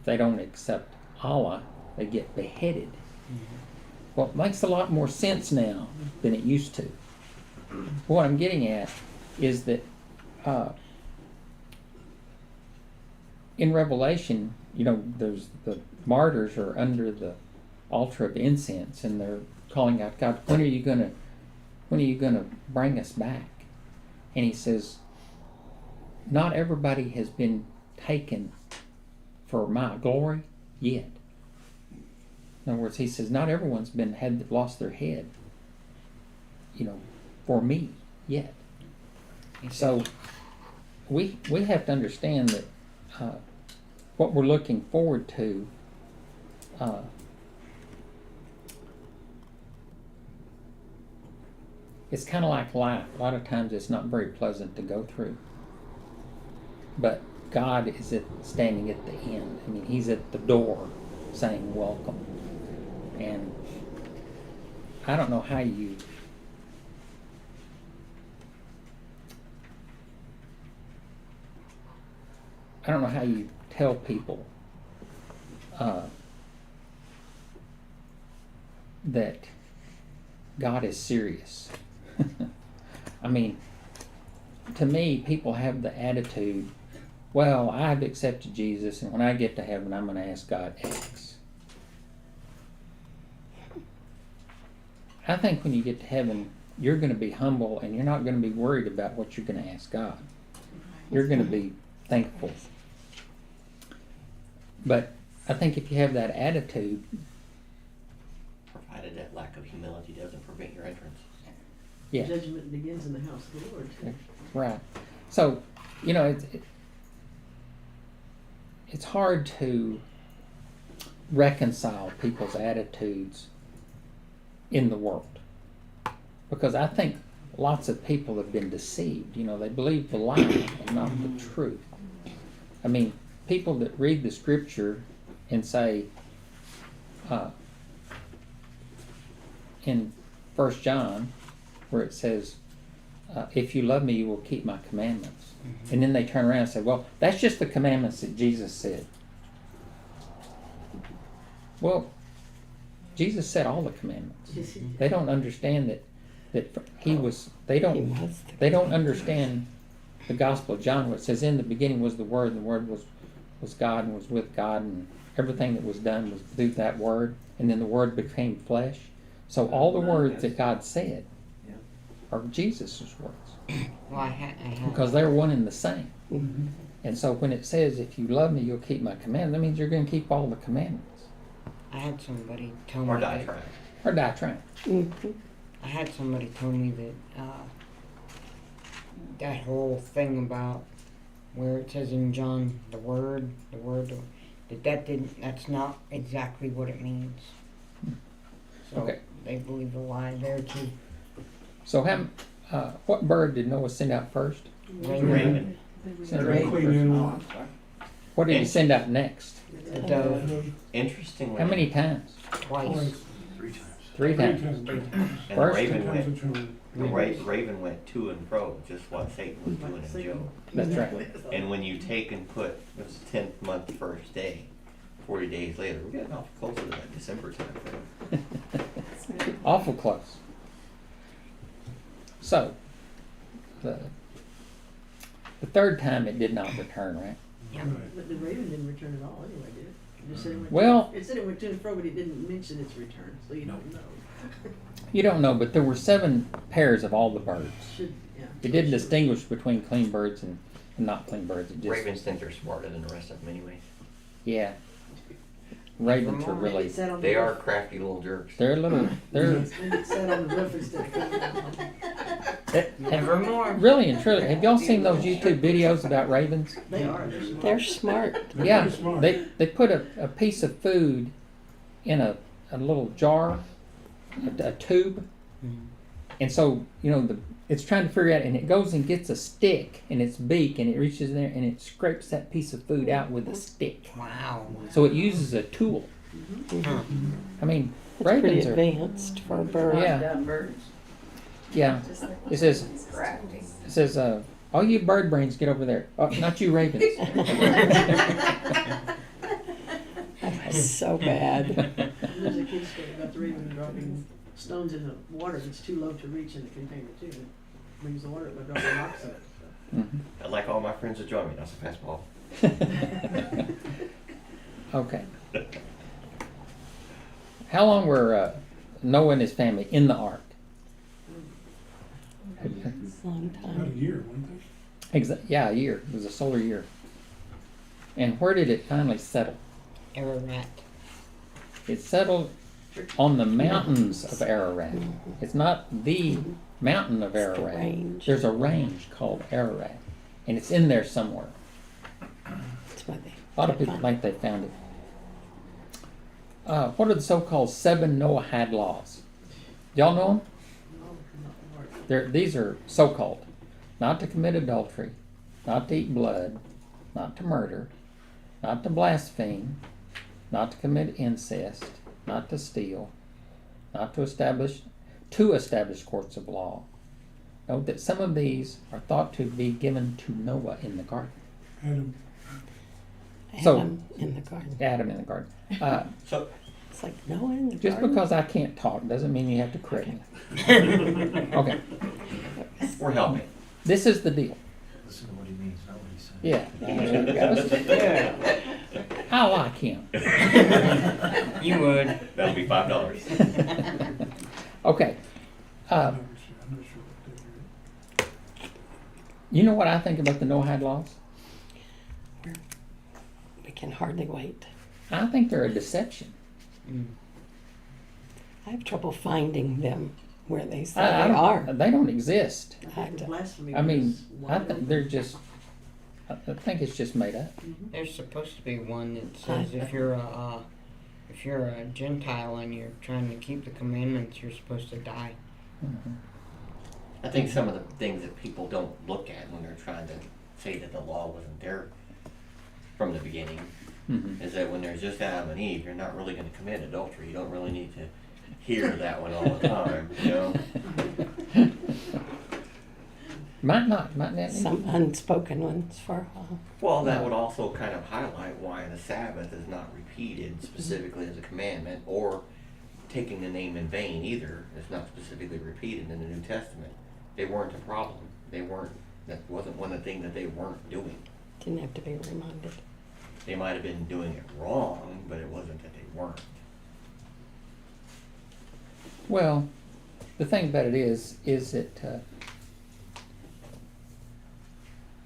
they don't accept Allah, they get beheaded. Well, it makes a lot more sense now than it used to. What I'm getting at is that in Revelation, there's the martyrs are under the altar of incense, and they're calling out, God, when are you gonna bring us back? And he says, not everybody has been taken for my glory yet. In other words, he says, not everyone's lost their head, for me yet. So we have to understand that what we're looking forward to it's kind of like life. A lot of times it's not very pleasant to go through. But God is standing at the end. I mean, he's at the door saying welcome. And I don't know how you tell people that God is serious. I mean, to me, people have the attitude, well, I've accepted Jesus, and when I get to heaven, I'm going to ask God X. I think when you get to heaven, you're going to be humble, and you're not going to be worried about what you're going to ask God. You're going to be thankful. But I think if you have that attitude, Provided that lack of humility doesn't prevent your entrance. yeah. Judgment begins in the house of the Lord. Right. So, you know, it's hard to reconcile people's attitudes in the world, because I think lots of people have been deceived. You know, they believe the lie and not the truth. I mean, people that read the scripture and say, in 1 John, where it says, if you love me, you will keep my commandments. Mm-hmm. And then they turn around and say, well, that's just the commandments that Jesus said. Well, Jesus said all the commandments. They don't understand that he was, they don't understand the Gospel of John, where it says, in the beginning was the Word, and the Word was God and was with God, and everything that was done was through that Word, and then the Word became flesh. So all the words that God said are Jesus' words. Well, I had Because they're one and the same. Mhm. And so when it says, if you love me, you'll keep my commandments, that means you're going to keep all the commandments. I had somebody tell me Or die that, trying. Or die trying. Mhm. I had somebody tell me that that whole thing about where it says in John the word that's not exactly what it means. So Okay. they believe a lie there too. So what bird did Noah send out first? Raven. Send Very raven clean first. animal. What did he send out next? The dove Interestingly. How many times? twice. 3 times. Three times. And the First raven Times went. a trillion. The raven went to and fro, just what Satan was doing in Job. That's right. And when you take and put, it was the 10th month, first day, 40 days later, we're getting awful close to that December time frame. Awful close. So, the third time it did not return, right? Yeah. Right. But the raven didn't return at all anyway, did it? It just said it went Well- it said it went to and fro, but it didn't mention its return, so you don't know. You don't know, but there were 7 pairs of all the birds. Should, yeah. It didn't distinguish between clean birds and not clean birds. It just, Ravens think they're smarter than the rest of them anyway. yeah. Ravens are Maybe really, it sat on They the are roof. crafty little jerks. they're little, they're, Maybe it sat on the roof instead of coming down. Nevermore. really and truly, have y'all seen those YouTube videos about ravens? They are. They're smart. They're Yeah, pretty smart. they put a piece of food in a little jar, a tube, and so, you know, it's trying to figure out, and it goes and gets a stick in its beak, and it reaches in there and it scrapes that piece of food out with a stick. Wow. So it uses a tool. I mean, It's pretty ravens are, advanced for a bird. yeah, yeah. It says, all you bird brains get over there. Oh, not you ravens. That's so bad. There's a kid's story about the raven dropping stones in the water that's too low to reach in the container too. It brings the water up by dropping rocks in it. So. Mhm. I'd like all my friends to join me, that's a pass ball. Okay. How long were Noah and his family in the ark? Long About a time. year, wasn't it? Yeah, a year. It was a solar year. And where did it finally settle? Ararat. It settled on the mountains of Ararat. It's not the mountain of It's the Ararat. range. There's a range called Ararat, and it's in there somewhere. That's why they. A lot of people think they found it. What are the so-called 7 Noahide laws? Y'all know them? No, not hard. These are so-called. Not to commit adultery, not to eat blood, not to murder, not to blaspheme, not to commit incest, not to steal, not to establish courts of law. Note that some of these are thought to be given to Noah in the garden. Adam. So- Adam in the garden. Adam in the garden. So, It's like Noah in the Just garden. because I can't talk doesn't mean you have to correct me. Okay. we're helping. this is the deal. Listen to what he means, not what he's saying. Yeah. I like him. You would. That'll be $5. Okay. I'm not sure what that is. You know what I think about the Noahide laws? We can hardly wait. I think they're a deception. I have trouble finding them where they say I they don't- are. They don't exist. I think the blasphemy I mean, was I wide think open. they're just. I think it's just made up. There's supposed to be one that says if you're a Gentile and you're trying to keep the commandments, you're supposed to die. I think some of the things that people don't look at when they're trying to say that the law wasn't there from the beginning Mhm. is that when there's just Adam and Eve, you're not really going to commit adultery. You don't really need to hear that one all the time, you know? Might not be. Some unspoken ones for a while. Well, that would also kind of highlight why the Sabbath is not repeated specifically as a commandment, or taking the name in vain either is not specifically repeated in the New Testament. They weren't a problem. That wasn't one of the things that they weren't doing. Didn't have to be reminded. They might have been doing it wrong, but it wasn't that they weren't. Well, the thing about it is that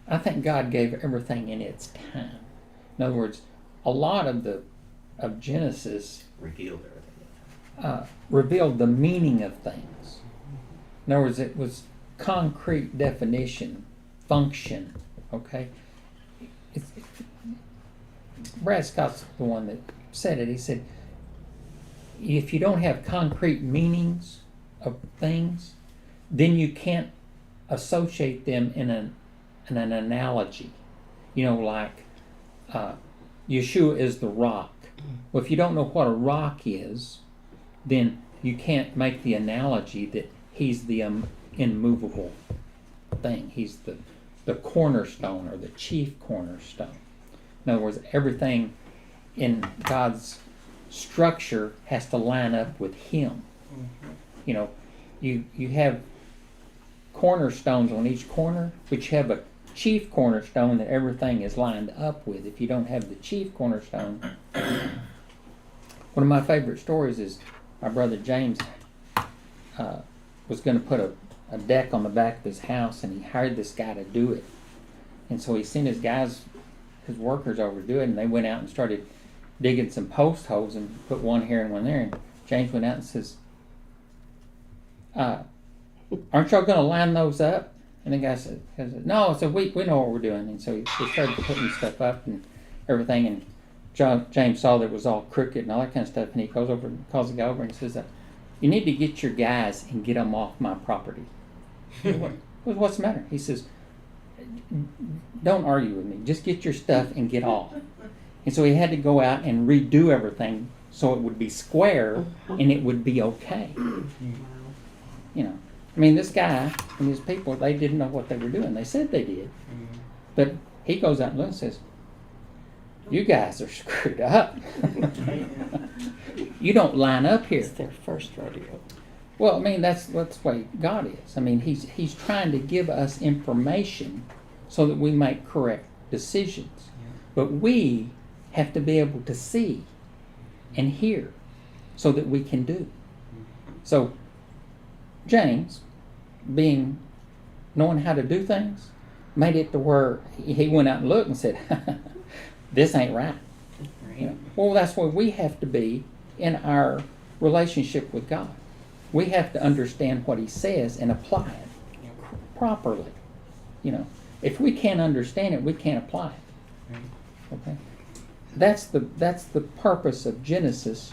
I think God gave everything in its time. In other words, a lot of Genesis Revealed everything. revealed the meaning of things. In other words, it was concrete definition, function. Okay, Brad Scott's the one that said it. He said, if you don't have concrete meanings of things, then you can't associate them in an analogy. You know, like Yeshua is the rock. Well, if you don't know what a rock is, then you can't make the analogy that he's the immovable thing. He's the cornerstone or the chief cornerstone. In other words, everything in God's structure has to line up with him. You know, you have cornerstones on each corner, but you have a chief cornerstone that everything is lined up with. If you don't have the chief cornerstone, one of my favorite stories is my brother James was going to put a deck on the back of his house, and he hired this guy to do it. And so he sent his workers over to do it, and they went out and started digging some post holes and put one here and one there. And James went out and says, aren't y'all going to line those up? And the guy said, no. So we know what we're doing. And so he started putting stuff up and everything. And James saw that it was all crooked and all that kind of stuff. And he goes over and calls the guy over and says, you need to get your guys and get them off my property. What's the matter? He says, don't argue with me. Just get your stuff and get off. And so he had to go out and redo everything so it would be square and it would be okay. You know, I mean, this guy and his people, they didn't know what they were doing. They said they did. But he goes out and looks and says, you guys are screwed up. You don't line up here. It's their first rodeo. Well, I mean, that's the way God is. I mean, he's trying to give us information so that we make correct decisions. But we have to be able to see and hear so that we can do. So James, knowing how to do things, made it to where he went out and looked and said, this ain't right. You know? Well, that's where we have to be in our relationship with God. We have to understand what he says and apply it properly. You know, if we can't understand it, we can't apply it. Okay? That's the purpose of Genesis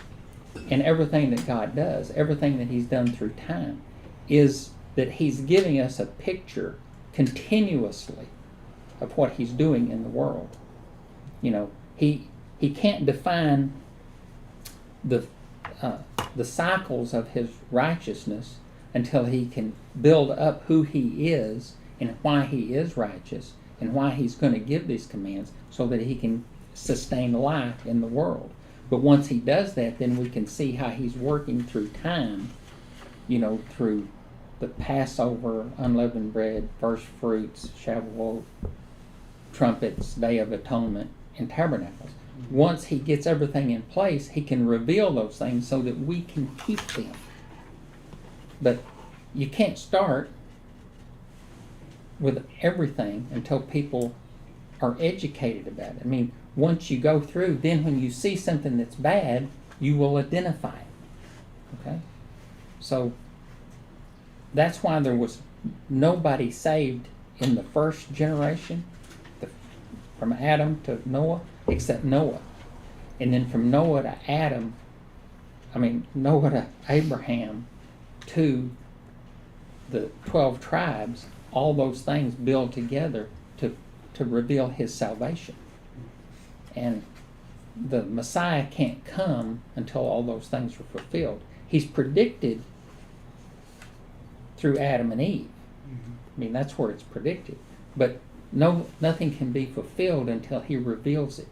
and everything that God does, everything that he's done through time, is that he's giving us a picture continuously of what he's doing in the world. You know, he can't define the cycles of his righteousness until he can build up who he is and why he is righteous and why he's going to give these commands so that he can sustain life in the world. But once he does that, then we can see how he's working through time, you know, through the Passover, unleavened bread, first fruits, Shavuot, trumpets, Day of Atonement, and tabernacles. Once he gets everything in place, he can reveal those things so that we can keep them. But you can't start with everything until people are educated about it. I mean, once you go through, then when you see something that's bad, you will identify it. Okay? So that's why there was nobody saved in the first generation, from Adam to Noah, except Noah. And then from Noah to Noah to Abraham to the 12 tribes, all those things build together to reveal his salvation. And the Messiah can't come until all those things are fulfilled. He's predicted through Adam and Eve. I mean, that's where it's predicted. But nothing can be fulfilled until he reveals it.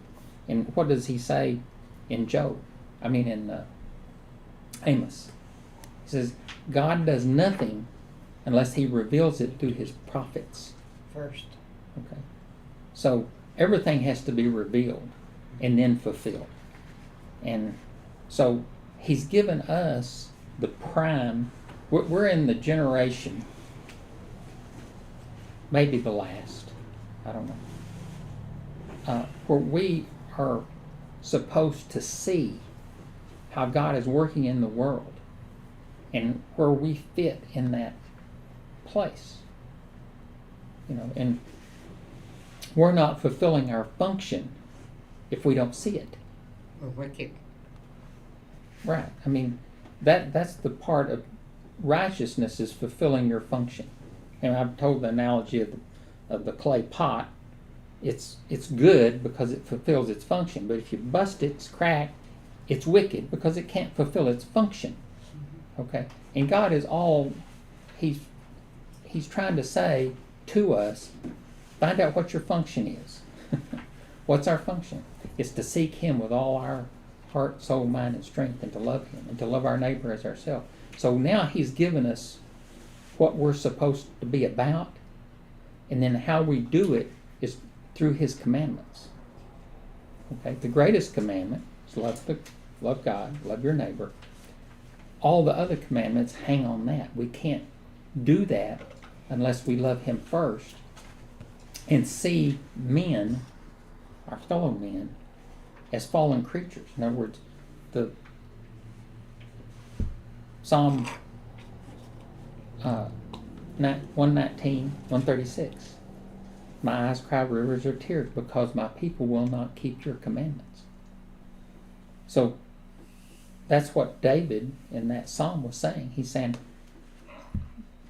And what does he say in Amos? He says, God does nothing unless he reveals it through his prophets. First. Okay. So everything has to be revealed and then fulfilled. And so he's given us the prime. We're in the generation, maybe the last, I don't know, where we are supposed to see how God is working in the world and where we fit in that place. And we're not fulfilling our function if we don't see it. We're wicked. Right. I mean, that's the part of righteousness, is fulfilling your function. And I've told the analogy of the clay pot. It's good because it fulfills its function, but if you bust it, it's cracked, it's wicked because it can't fulfill its function. Okay? And God is He's trying to say to us, find out what your function is. What's our function? It's to seek Him with all our heart, soul, mind, and strength, and to love Him, and to love our neighbor as ourselves. So now He's given us what we're supposed to be about, and then how we do it is through His commandments. Okay, the greatest commandment is love God, love your neighbor. All the other commandments hang on that. We can't do that unless we love Him first and see men, our fellow men, as fallen creatures. In other words, the Psalm 119, 136. My eyes cry rivers of tears because my people will not keep your commandments. So that's what David in that psalm was saying. He's saying,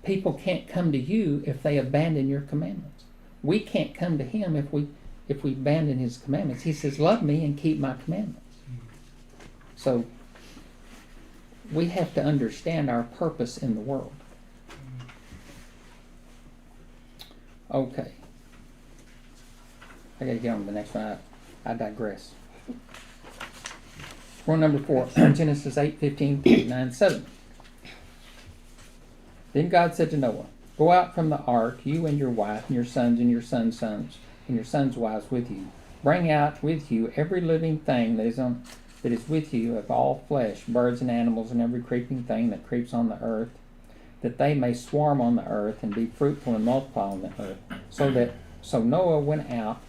people can't come to you if they abandon your commandments. We can't come to Him if we abandon His commandments. He says, love me and keep my commandments. So we have to understand our purpose in the world. Okay. I gotta get on to the next one. I digress. Rule number 4, Genesis 8:15-9:7. Then God said to Noah, go out from the ark, you and your wife and your sons and your sons' sons and your sons' wives with you. Bring out with you every living thing that is with you of all flesh, birds and animals and every creeping thing that creeps on the earth, that they may swarm on the earth and be fruitful and multiply on the earth. So Noah went out,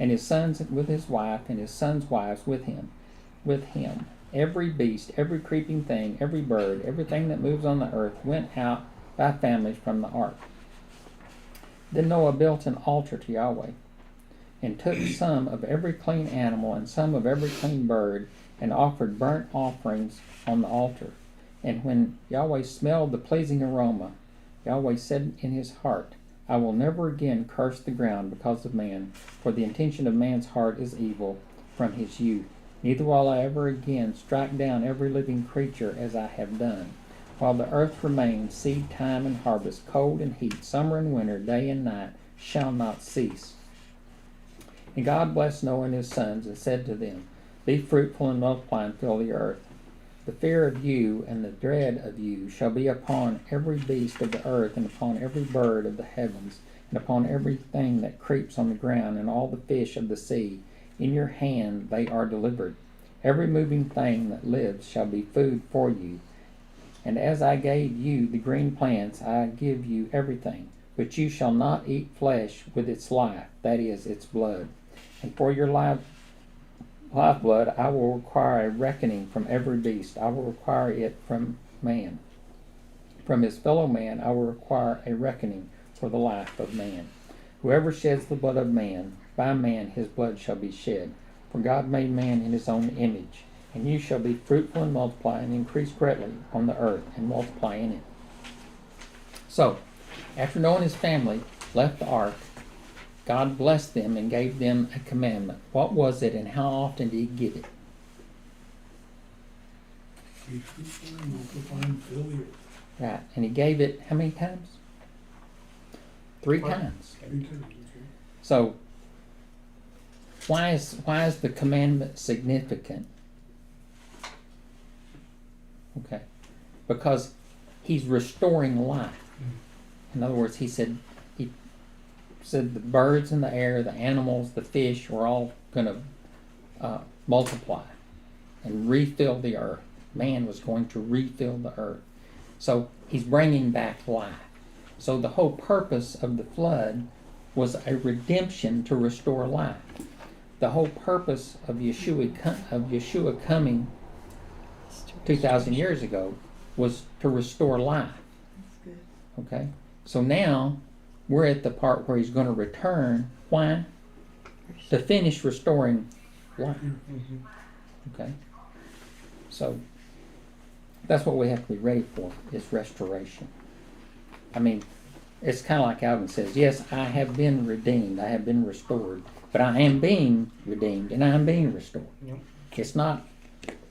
and his sons with his wife and his sons' wives with him. Every beast, every creeping thing, every bird, everything that moves on the earth went out by families from the ark. Then Noah built an altar to Yahweh, and took some of every clean animal and some of every clean bird, and offered burnt offerings on the altar. And when Yahweh smelled the pleasing aroma, Yahweh said in his heart, I will never again curse the ground because of man, for the intention of man's heart is evil from his youth. Neither will I ever again strike down every living creature as I have done. While the earth remains, seed time and harvest, cold and heat, summer and winter, day and night, shall not cease. And God blessed Noah and his sons, and said to them, be fruitful and multiply and fill the earth. The fear of you and the dread of you shall be upon every beast of the earth, and upon every bird of the heavens, and upon everything that creeps on the ground, and all the fish of the sea. In your hand they are delivered. Every moving thing that lives shall be food for you. And as I gave you the green plants, I give you everything. But you shall not eat flesh with its life, that is, its blood. And for your lifeblood I will require a reckoning from every beast. I will require it from man. From his fellow man I will require a reckoning for the life of man. Whoever sheds the blood of man, by man his blood shall be shed. For God made man in his own image. And you shall be fruitful and multiply, and increase greatly on the earth, and multiply in it. So, after Noah and his family left the ark, God blessed them and gave them a commandment. What was it, and how often did he give it? Be fruitful and multiply and fill the earth. Right. And he gave it how many times? 3 times. 3 times, okay? So, why is the commandment significant? Okay. Because he's restoring life. In other words, he said the birds in the air, the animals, the fish were all going to multiply and refill the earth. Man was going to refill the earth. So he's bringing back life. So the whole purpose of the flood was a redemption to restore life. The whole purpose of Yeshua coming 2,000 years ago was to restore life. Okay? So now we're at the part where he's going to return. Why? To finish restoring life. Okay? So that's what we have to be ready for, is restoration. I mean, it's kind of like Alvin says, yes, I have been redeemed, I have been restored, but I am being redeemed and I am being restored. Yep. It's not,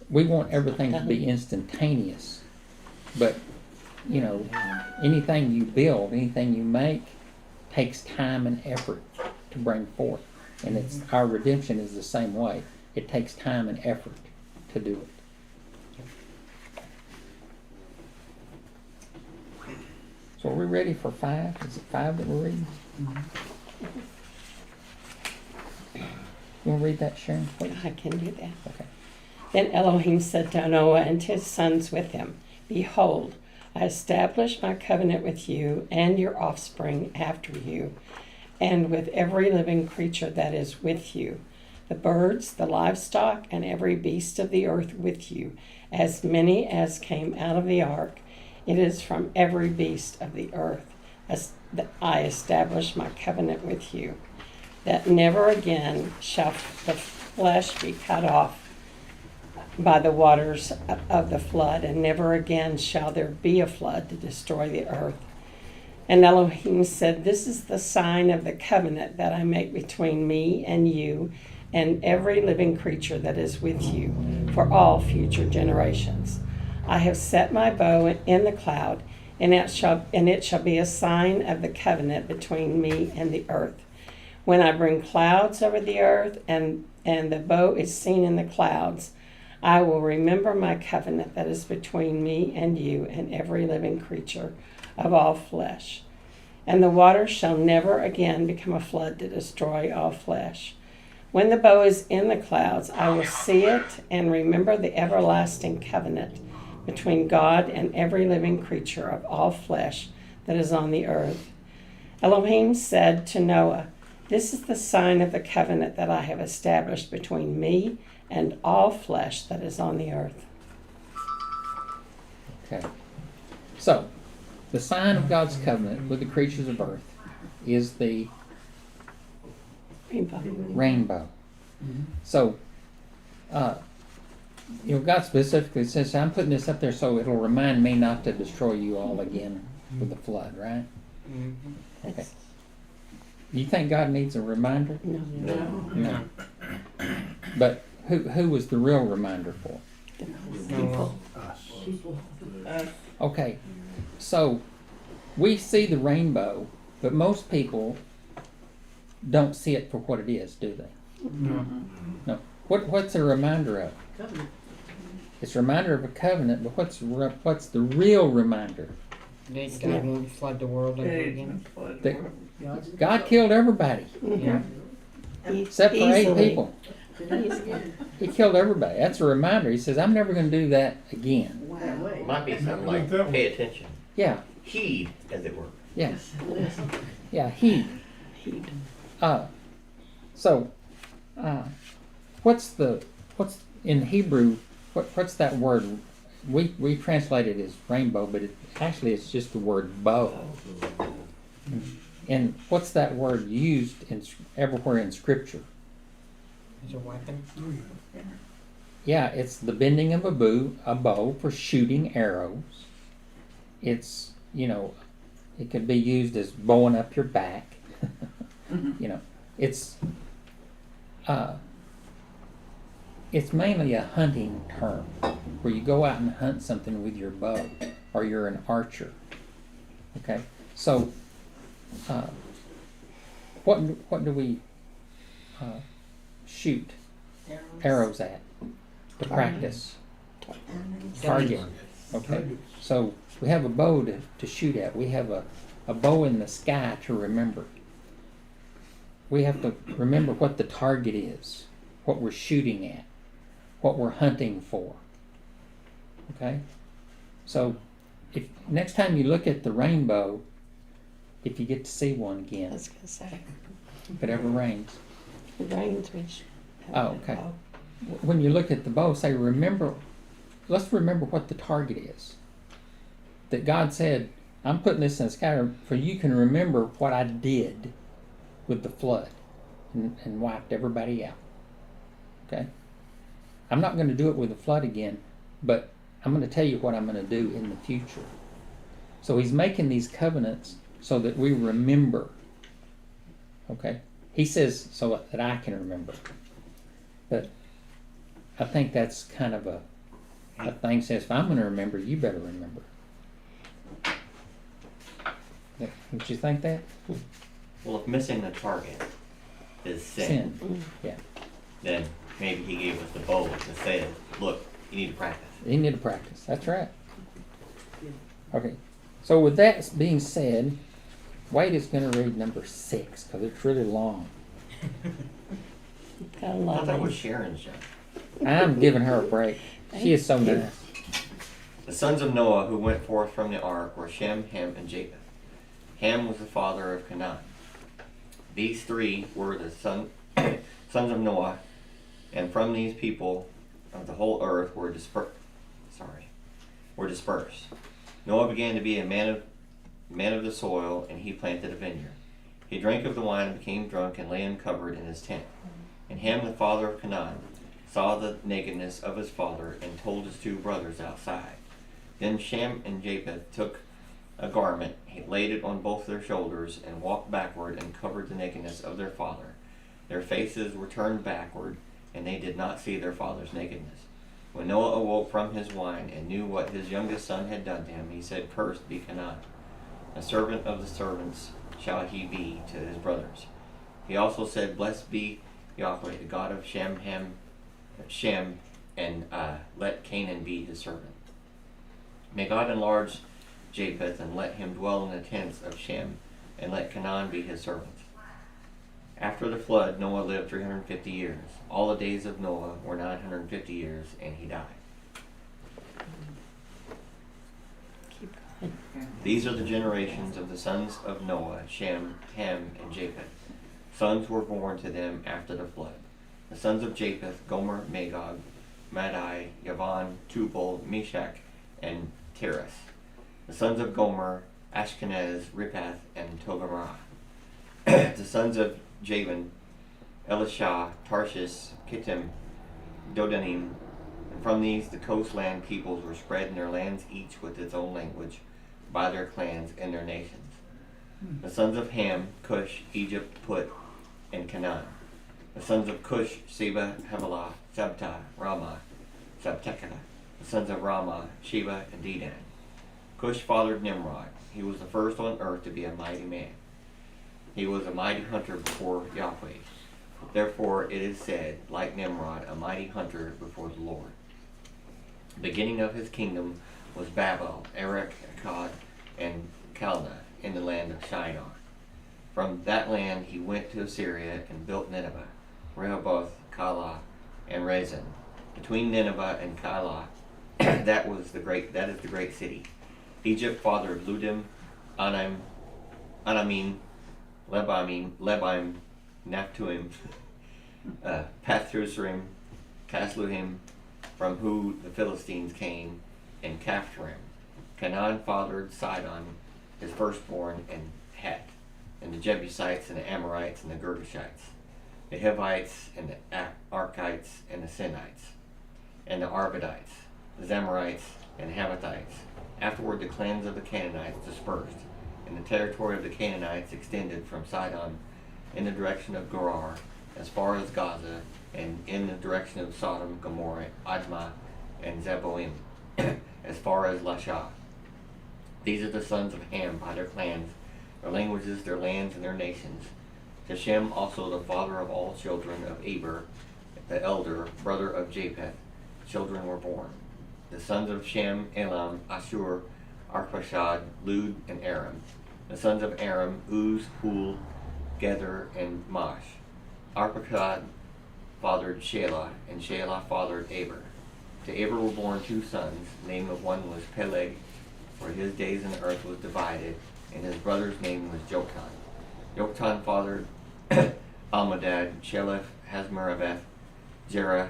we want everything to be instantaneous, but you know, anything you build, anything you make takes time and effort to bring forth. And it's our redemption is the same way. It takes time and effort to do it. So are we ready for 5? Is it 5 that we're reading? You want to read that, Sharon, please? I can do that. Okay. Then Elohim said to Noah and his sons with him, Behold, I establish my covenant with you and your offspring after you, and with every living creature that is with you, the birds, the livestock, and every beast of the earth with you, as many as came out of the ark. It is from every beast of the earth that I establish my covenant with you, that never again shall the flesh be cut off by the waters of the flood, and never again shall there be a flood to destroy the earth. And Elohim said, This is the sign of the covenant that I make between me and you and every living creature that is with you for all future generations. I have set my bow in the cloud, and it shall be a sign of the covenant between me and the earth. When I bring clouds over the earth, and the bow is seen in the clouds, I will remember my covenant that is between me and you and every living creature of all flesh. And the waters shall never again become a flood to destroy all flesh. When the bow is in the clouds, I will see it and remember the everlasting covenant between God and every living creature of all flesh that is on the earth. Elohim said to Noah, This is the sign of the covenant that I have established between me and all flesh that is on the earth. Okay. So, the sign of God's covenant with the creatures of earth is the rainbow. So, God specifically says, I'm putting this up there so it'll remind me not to destroy you all again with the flood, right? Okay. You think God needs a reminder? No. But who was the real reminder for? People. Okay, so we see the rainbow, but most people don't see it for what it is, do they? No. What's a reminder of? Covenant. It's a reminder of a covenant, but what's the real reminder? That God won't flood the world ever again. That God killed everybody Yeah. except for 8 Easily. people. He killed everybody. That's a reminder. He says, I'm never going to do that again. That way. Might be something Like like, that one. pay attention. Yeah, Heed, as it were. yeah, yeah, he. So, what's in Hebrew, what's that word? We translate it as rainbow, but actually it's just the word bow. And what's that word used everywhere in Scripture? As a weapon. Yeah, it's the bending of a bow for shooting arrows. It's, it could be used as bowing up your back. It's mainly a hunting term where you go out and hunt something with your bow, or you're an archer. Okay, so what do we shoot arrows at to practice? Target. Okay, so we have a bow to shoot at. We have a bow in the sky to remember. We have to remember what the target is, what we're shooting at, what we're hunting for. Okay? So, if next time you look at the rainbow, if you get to see one I again, was going to say, if it ever rains, it rains, we should have Oh, it okay. all. when you look at the bow, say, let's remember what the target is. That God said, I'm putting this in the sky for you can remember what I did with the flood and wiped everybody out. Okay? I'm not going to do it with the flood again, but I'm going to tell you what I'm going to do in the future. So he's making these covenants so that we remember. Okay? He says so that I can remember. But I think that's kind of a thing says, if I'm going to remember, you better remember. Don't you think that? Well, if missing the target is sin, Yeah. then maybe he gave us the bow to say, look, you need to practice. You need to practice. That's right. Okay. So with that being said, Wade is going to read number 6 because it's really long. Got a I lot thought that of was Sharon's job. I'm giving her a break. She is so nice. The sons of Noah who went forth from the ark were Shem, Ham, and Japheth. Ham was the father of Canaan. These 3 were the sons of Noah, and from these people of the whole earth were dispersed. Noah began to be a man of the soil, and he planted a vineyard. He drank of the wine and became drunk and lay uncovered in his tent. And Ham, the father of Canaan, saw the nakedness of his father and told his 2 brothers outside. Then Shem and Japheth took a garment, he laid it on both their shoulders, and walked backward and covered the nakedness of their father. Their faces were turned backward, and they did not see their father's nakedness. When Noah awoke from his wine and knew what his youngest son had done to him, he said, Cursed be Canaan. A servant of the servants shall he be to his brothers. He also said, Blessed be Yahweh, the God of Shem, and let Canaan be his servant. May God enlarge Japheth, and let him dwell in the tents of Shem, and let Canaan be his servant. After the flood, Noah lived 350 years. All the days of Noah were 950 years, and he died. keep going. These are the generations of the sons of Noah, Shem, Ham, and Japheth. Sons were born to them after the flood. The sons of Japheth, Gomer, Magog, Madai, Yavan, Tubal, Meshach, and Tiras. The sons of Gomer, Ashkenaz, Riphath, and Togarmah. The sons of Javan, Elisha, Tarshish, Kittim, Dodanim. And from these the coastland peoples were spread in their lands, each with its own language, by their clans and their nations. The sons of Ham, Cush, Egypt, Put, and Canaan. The sons of Cush, Seba, Havilah, Sabta, Ramah, Sabtekah. The sons of Ramah, Sheba, and Dedan. Cush fathered Nimrod. He was the first on earth to be a mighty man. He was a mighty hunter before Yahweh. Therefore it is said, like Nimrod, a mighty hunter before the Lord. The beginning of his kingdom was Babel, Erech, Akkad, and Calneh in the land of Shinar. From that land he went to Assyria and built Nineveh, Rehoboth, Calah, and Rezin. Between Nineveh and Calah, that is the great city. Egypt fathered Ludim, Anamim, Lebaim, Naphtuim, Pathrusim, Casluhim, from who the Philistines came, and Caphtorim. Canaan fathered Sidon, his firstborn, and Het, and the Jebusites, and the Amorites, and the Girgashites, the Hivites, and the Archites, and the Sinites, and the Arvadites, the Zemarites, and the Hamathites. Afterward the clans of the Canaanites dispersed, and the territory of the Canaanites extended from Sidon in the direction of Gerar as far as Gaza, and in the direction of Sodom, Gomorrah, Admah, and Zeboim, as far as Lasha. These are the sons of Ham by their clans, their languages, their lands, and their nations. To Shem also the father of all children of Eber, the elder, brother of Japheth, children were born. The sons of Shem, Elam, Ashur, Arpachshad, Lud, and Aram. The sons of Aram, Uz, Hul, Gether, and Mash. Arpachshad fathered Shelah, and Shelah fathered Eber. To Eber were born 2 sons. The name of one was Peleg, for his days in the earth was divided, and his brother's name was Joktan. Joktan fathered Almadad, Sheleph, Hazmaraveth, Jerah,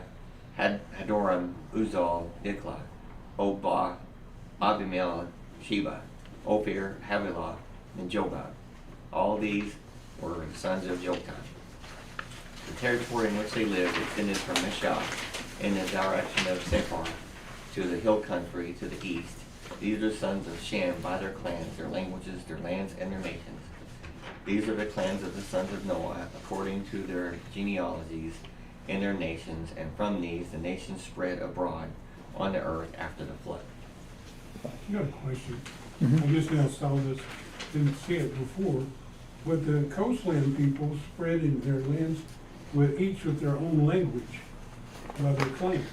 Hadoram, Uzal, Diklah, Obah, Abimelech, Sheba, Ophir, Havilah, and Jobab. All these were the sons of Joktan. The territory in which they lived extended from Meshach in the direction of Sephar to the hill country to the east. These are the sons of Shem by their clans, their languages, their lands, and their nations. These are the clans of the sons of Noah, according to their genealogies and their nations, and from these the nations spread abroad on the earth after the flood. I got a question. Mhm. I just now saw this, didn't see it before. With the coastland people spreading their lands with each with their own language by their clans.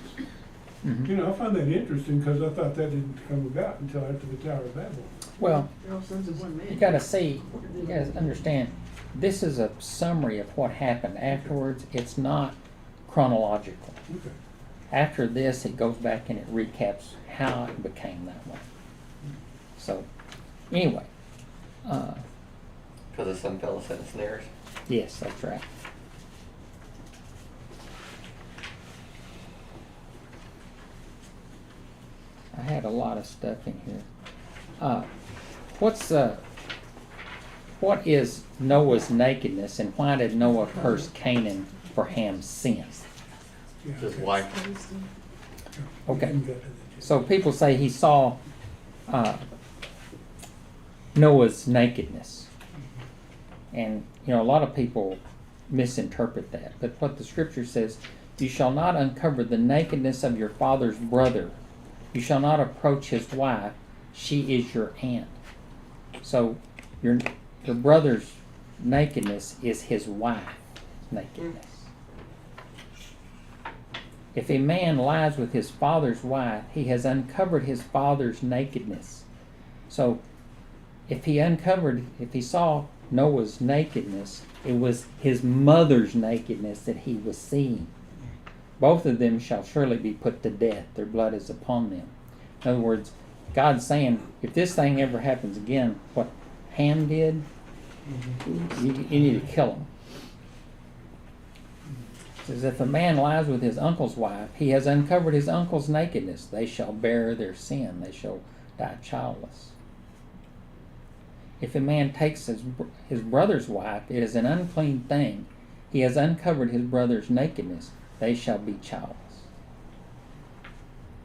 Mhm. You know, I find that interesting because I thought that didn't come about until after the Tower of Babel. Well, They're all sons of one man. you gotta see, you guys understand, this is a summary of what happened afterwards. It's not chronological. Okay. After this, it goes back and it recaps how it became that way. So, anyway, Because of some fellow set snares. yes, that's right. I had a lot of stuff in here. What is Noah's nakedness, and why did Noah curse Canaan for Ham's sin? Yeah, His okay. wife. Yeah, Okay. we can get to that. So people say he saw Noah's nakedness. And, you know, a lot of people misinterpret that. But what the scripture says, you shall not uncover the nakedness of your father's brother. You shall not approach his wife. She is your aunt. So your brother's nakedness is his wife's nakedness. If a man lies with his father's wife, he has uncovered his father's nakedness. So if he saw Noah's nakedness, it was his mother's nakedness that he was seeing. Both of them shall surely be put to death. Their blood is upon them. In other words, God's saying, if this thing ever happens again, what Ham did, you need to kill him. It says, if a man lies with his uncle's wife, he has uncovered his uncle's nakedness. They shall bear their sin. They shall die childless. If a man takes his brother's wife, it is an unclean thing. He has uncovered his brother's nakedness. They shall be childless.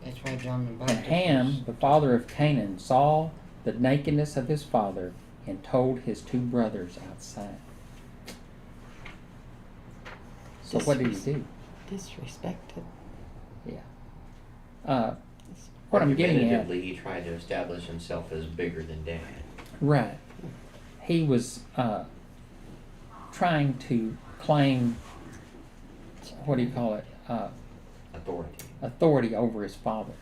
That's why John the And Baptist Ham, the father of Canaan, saw the nakedness of his father and told his 2 brothers outside. So what did he do? Disrespected. Yeah. What I'm getting at, Argumentatively, he tried to establish himself as bigger than Dad. right? He was trying to claim, what do you call it? Authority. Authority over his father.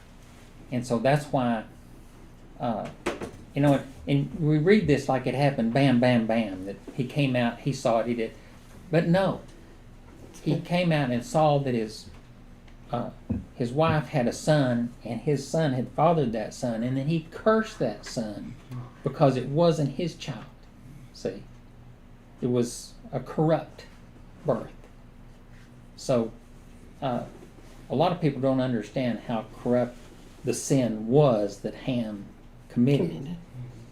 And so that's why, you know, and we read this like it happened, bam, bam, bam, that he came out, he saw it, he did. But no, he came out and saw that his wife had a son, and his son had fathered that son, and then he cursed that son because it wasn't his child. See, it was a corrupt birth. So a lot of people don't understand how corrupt the sin was that Ham committed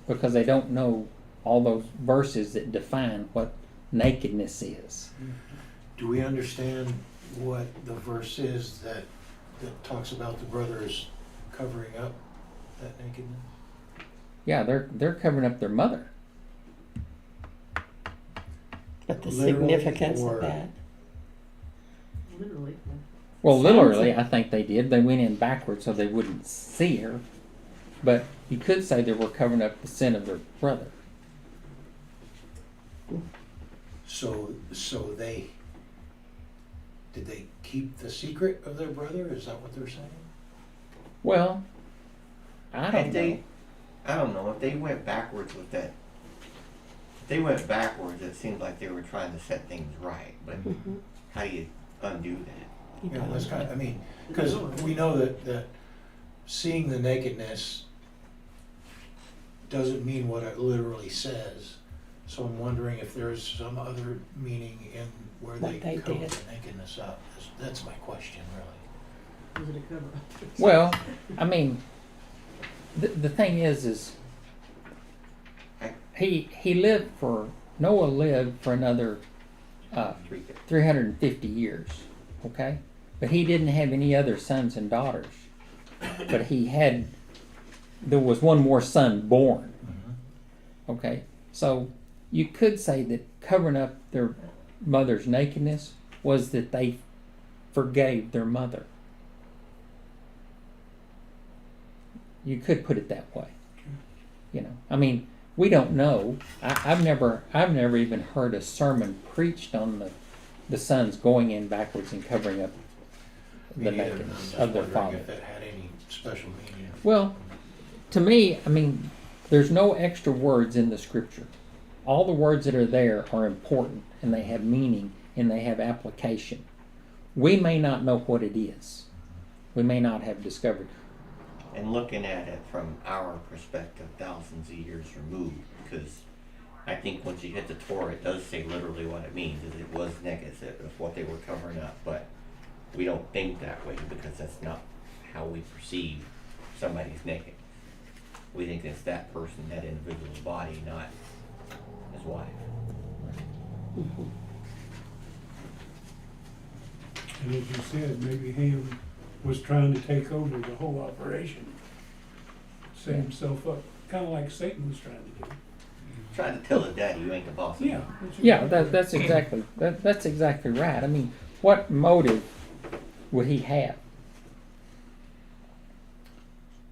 because they don't know all those verses that define what nakedness is. Do we understand what the verse is that talks about the brothers covering up that nakedness? Yeah, they're covering up their mother. But the Literally, significance or- of that. Literally. Well, Sounds literally, like- I think they did. They went in backwards so they wouldn't see her. But you could say they were covering up the sin of their brother. So did they keep the secret of their brother? Is that what they're saying? Well, I don't know. I don't know, if they went backwards with that, if they went backwards, it seemed like they were trying to set things right, but how do you undo that? Yeah, that's kind of, I mean, because we know that seeing the nakedness doesn't mean what it literally says. So I'm wondering if there's some other meaning in where What they they cover did. the nakedness up. That's my question, really. Was it a cover up? Well, I mean, the thing is Noah lived for another 350 years, okay? But he didn't have any other sons and daughters. But there was one more son born, okay? So you could say that covering up their mother's nakedness was that they forgave their mother. You could put it that way. You know, I mean, we don't know. I've never even heard a sermon preached on the sons going in backwards and covering up the Me neither. nakedness I'm of their just father. wondering if that had any special meaning. Well, to me, I mean, there's no extra words in the scripture. All the words that are there are important, and they have meaning, and they have application. We may not know what it is. We may not have discovered. And looking at it from our perspective, thousands of years removed, because I think once you hit the Torah, it does say literally what it means, is it was negative of what they were covering up, but we don't think that way because that's not how we perceive somebody's naked. We think it's that person, that individual's body, not his wife. And as you said, maybe Ham was trying to take over the whole operation, set himself up, kind of like Satan was trying to do. Trying to tell his daddy you ain't the boss. Yeah. Yeah, that's exactly right. I mean, what motive would he have?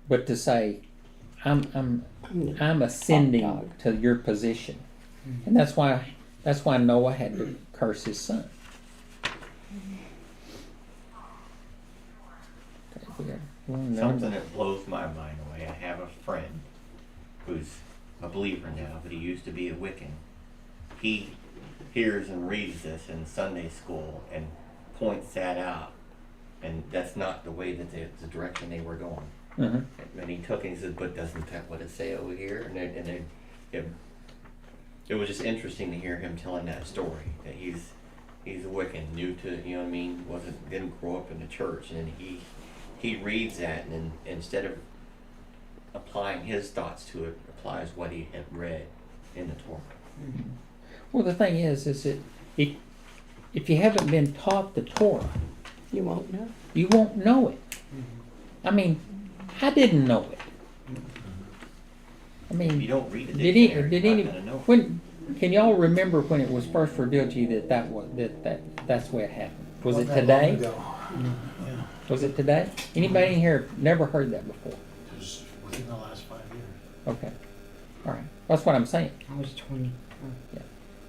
But to say, I'm ascending to your position, and that's why Noah had to curse his son. Something that blows my mind away. I have a friend who's a believer now, but he used to be a Wiccan. He hears and reads this in Sunday school and points that out, and that's not the way that the direction they were going. And he took it and he said, "But doesn't that what it say over here?" It was just interesting to hear him telling that story. That he's a Wiccan, new to, you know what I mean, didn't grow up in the church, and he reads that, and instead of applying his thoughts to it, applies what he had read in the Torah. Well, the thing is that if you haven't been taught the Torah, You won't know. you won't know it. I mean, I didn't know it. I If you mean, don't read the did dictionary, any you're not gonna know. when can y'all remember when it was first revealed to you that's the way it happened? Was it Wasn't that long today? ago. Yeah, Was it today? Anybody in here never heard that before? it was within the last 5 years. Okay, all right. That's what I'm saying. I was 20.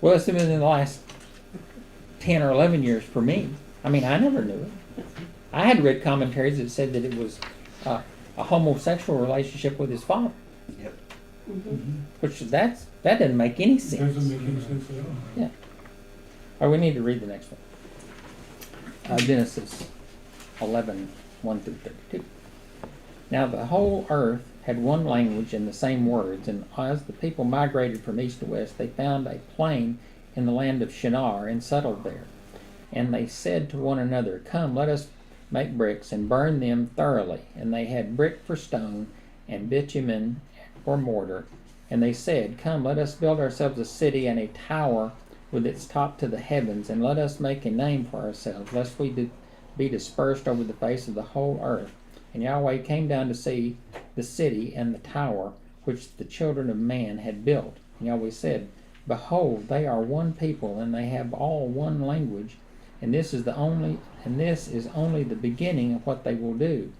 Well, it's been in the last 10 or 11 years for me. I mean, I never knew it. I had read commentaries that said that it was a homosexual relationship with his father, Yep. which that doesn't make any sense. Doesn't make any sense at all. Or we need to read the next one. Genesis 11, 1 through 32. Now the whole earth had one language and the same words, and as the people migrated from east to west, they found a plain in the land of Shinar and settled there. And they said to one another, "Come, let us make bricks and burn them thoroughly." And they had brick for stone and bitumen for mortar. And they said, "Come, let us build ourselves a city and a tower with its top to the heavens, and let us make a name for ourselves, lest we be dispersed over the face of the whole earth." And Yahweh came down to see the city and the tower which the children of man had built. And Yahweh said, "Behold, they are one people, and they have all one language, and this is only the beginning of what they will do.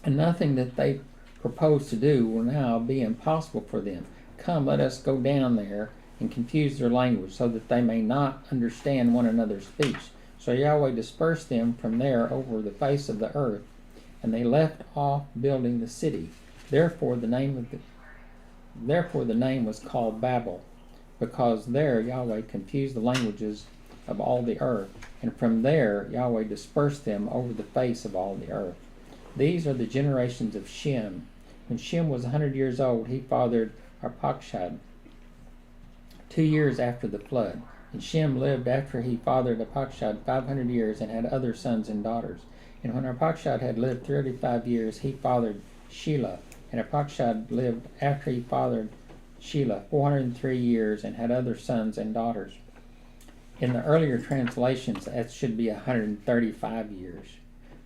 And nothing that they propose to do will now be impossible for them. Come, let us go down there and confuse their language, so that they may not understand one another's speech." So Yahweh dispersed them from there over the face of the earth, and they left off building the city. Therefore the name was called Babel, because there Yahweh confused the languages of all the earth, and from there Yahweh dispersed them over the face of all the earth. These are the generations of Shem. When Shem was 100 years old, he fathered Arpachshad 2 years after the flood. And Shem lived after he fathered Arpachshad 500 years and had other sons and daughters. And when Arpachshad had lived 35 years, he fathered Shelah. And Arpachshad lived after he fathered Shelah 403 years and had other sons and daughters. In the earlier translations, that should be 135 years.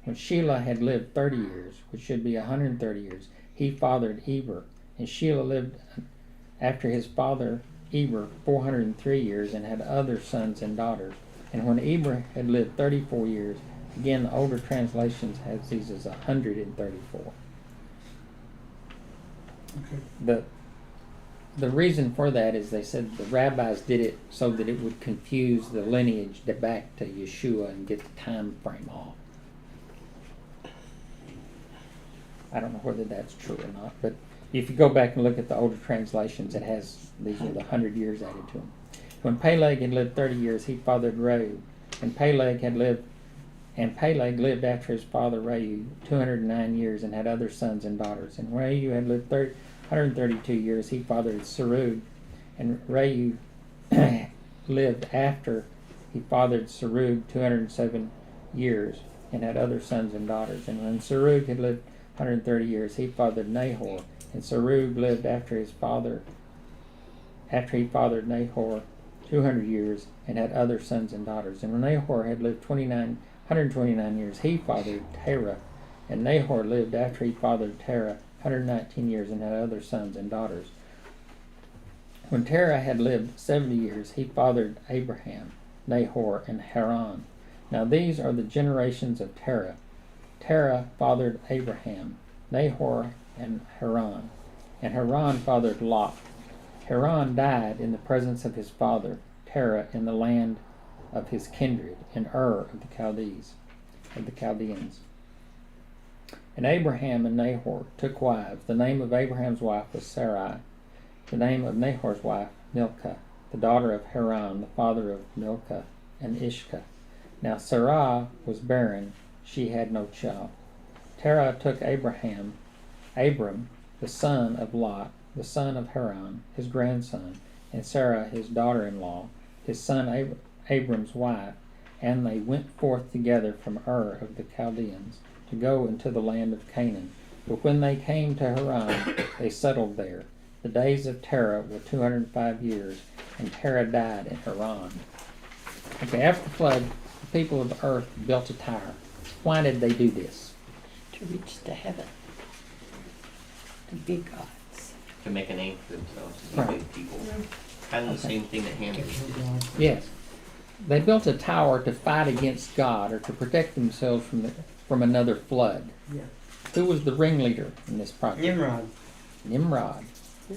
When Shelah had lived 30 years, which should be 130 years, he fathered Eber. And Shelah lived after his father Eber 403 years and had other sons and daughters. And when Eber had lived 34 years, again the older translations has these as 134. Okay. The reason for that is they said the rabbis did it so that it would confuse the lineage back to Yeshua and get the time frame off. I don't know whether that's true or not, but if you go back and look at the older translations, it has these are the 100 years added to them. When Peleg had lived 30 years, he fathered Reu. And Peleg lived after his father Reu 209 years and had other sons and daughters. And Reu had lived 132 years, he fathered Serug. And Reu lived after he fathered Serug 207 years and had other sons and daughters. And when Serug had lived 130 years, he fathered Nahor. And Serug lived after he fathered Nahor 200 years and had other sons and daughters. And when Nahor had lived 129 years, he fathered Terah. And Nahor lived after he fathered Terah 119 years and had other sons and daughters. When Terah had lived 70 years, he fathered Abraham, Nahor, and Haran. Now these are the generations of Terah. Terah fathered Abraham, Nahor, and Haran. And Haran fathered Lot. Haran died in the presence of his father, Terah, in the land of his kindred, in Ur of the Chaldeans. And Abraham and Nahor took wives. The name of Abraham's wife was Sarai. The name of Nahor's wife, Milcah, the daughter of Haran, the father of Milcah and Ishka. Now Sarai was barren, she had no child. Terah took Abram, the son of Lot, the son of Haran, his grandson, and Sarah, his daughter-in-law, his son Abram's wife, and they went forth together from Ur of the Chaldeans to go into the land of Canaan. But when they came to Haran, they settled there. The days of Terah were 205 years, and Terah died in Haran. Okay, after the flood, the people of the earth built a tower. Why did they do this? To reach to heaven. To be gods. To make a name for themselves, to be Right. big people. Kind of the same thing that Ham did. Yes. They built a tower to fight against God or to protect themselves from another flood. Yeah. Who was the ringleader in this project? Nimrod. Nimrod.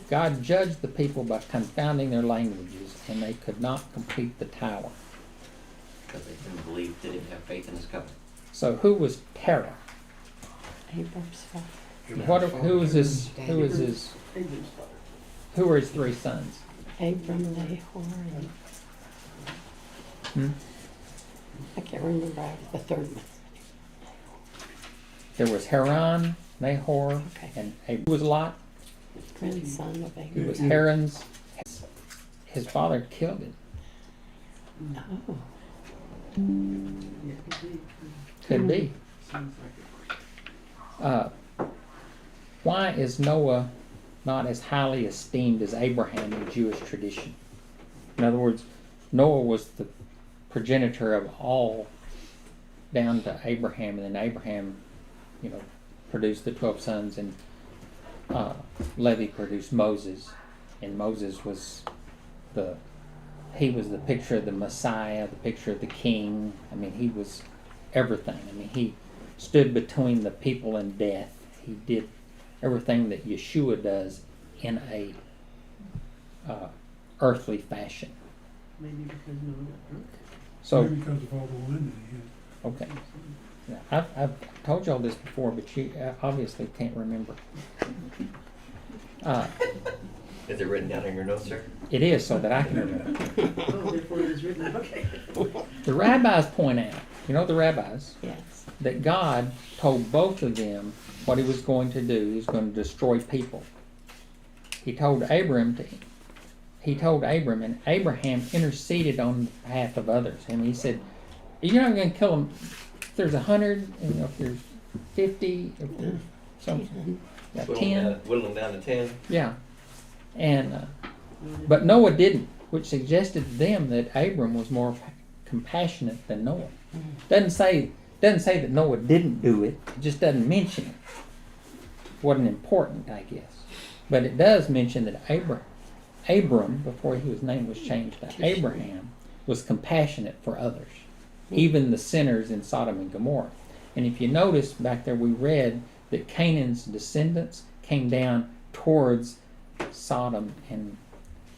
God judged the people by confounding their languages, and they could not complete the tower. Because they didn't believe, they didn't have faith in his covenant. So who was Terah? Abram's father. Who was his? Who was his? Abram's father. Who were his three sons? Abram, Nahor, and Hmm? I can't remember the third one. There was Haran, Nahor, Okay. and Abram. Who was Lot? Grandson of He Abram. was Haran's. His father killed him. Oh, Yeah, Could be. sounds like it. Why is Noah not as highly esteemed as Abraham in Jewish tradition? In other words, Noah was the progenitor of all down to Abraham, and then Abraham, produced the 12 sons, and Levi produced Moses, and Moses was the picture of the Messiah, the picture of the king. I mean, he was everything. I mean, he stood between the people and death. He did everything that Yeshua does in a earthly fashion. Maybe because no one got drunk. So, Maybe because of all the wine that okay. Yeah, I've told y'all this before, but you obviously can't remember. Is it written down in your notes, sir? It is, so that I can remember. Oh, therefore it is written, okay. The rabbis point out, the rabbis, yes. that God told both of them what he was going to do. He was going to destroy people. He told Abram, and Abraham interceded on behalf of others. And he said, "You're not going to kill them. If there's 100, if there's 50, if there's something, 10, Whittle them down to 10. yeah." And but Noah didn't, which suggested to them that Abram was more compassionate than Noah. Doesn't say that Noah didn't do it. It just doesn't mention it. Wasn't important, I guess. But it does mention that Abram, before his name was changed to Abraham, was compassionate for others, even the sinners in Sodom and Gomorrah. And if you notice back there, we read that Canaan's descendants came down towards Sodom and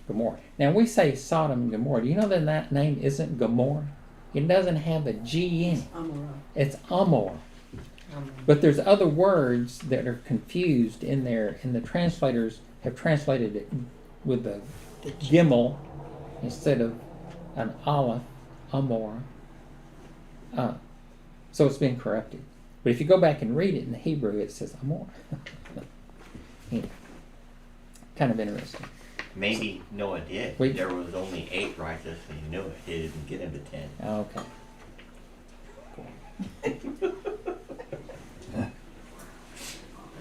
Gomorrah. Now we say Sodom and Gomorrah. Do you know that name isn't Gomorrah? It doesn't have a G in it. Amorah. It's Amor. But there's other words that are confused in there, and the translators have translated it with a gimel instead of an aleph, Amor. So it's been corrupted. But if you go back and read it in the Hebrew, it says Amor. Anyway, kind of interesting. Maybe Noah did. Wait. There was only 8 righteous, and he knew it. He didn't get him to 10. Okay.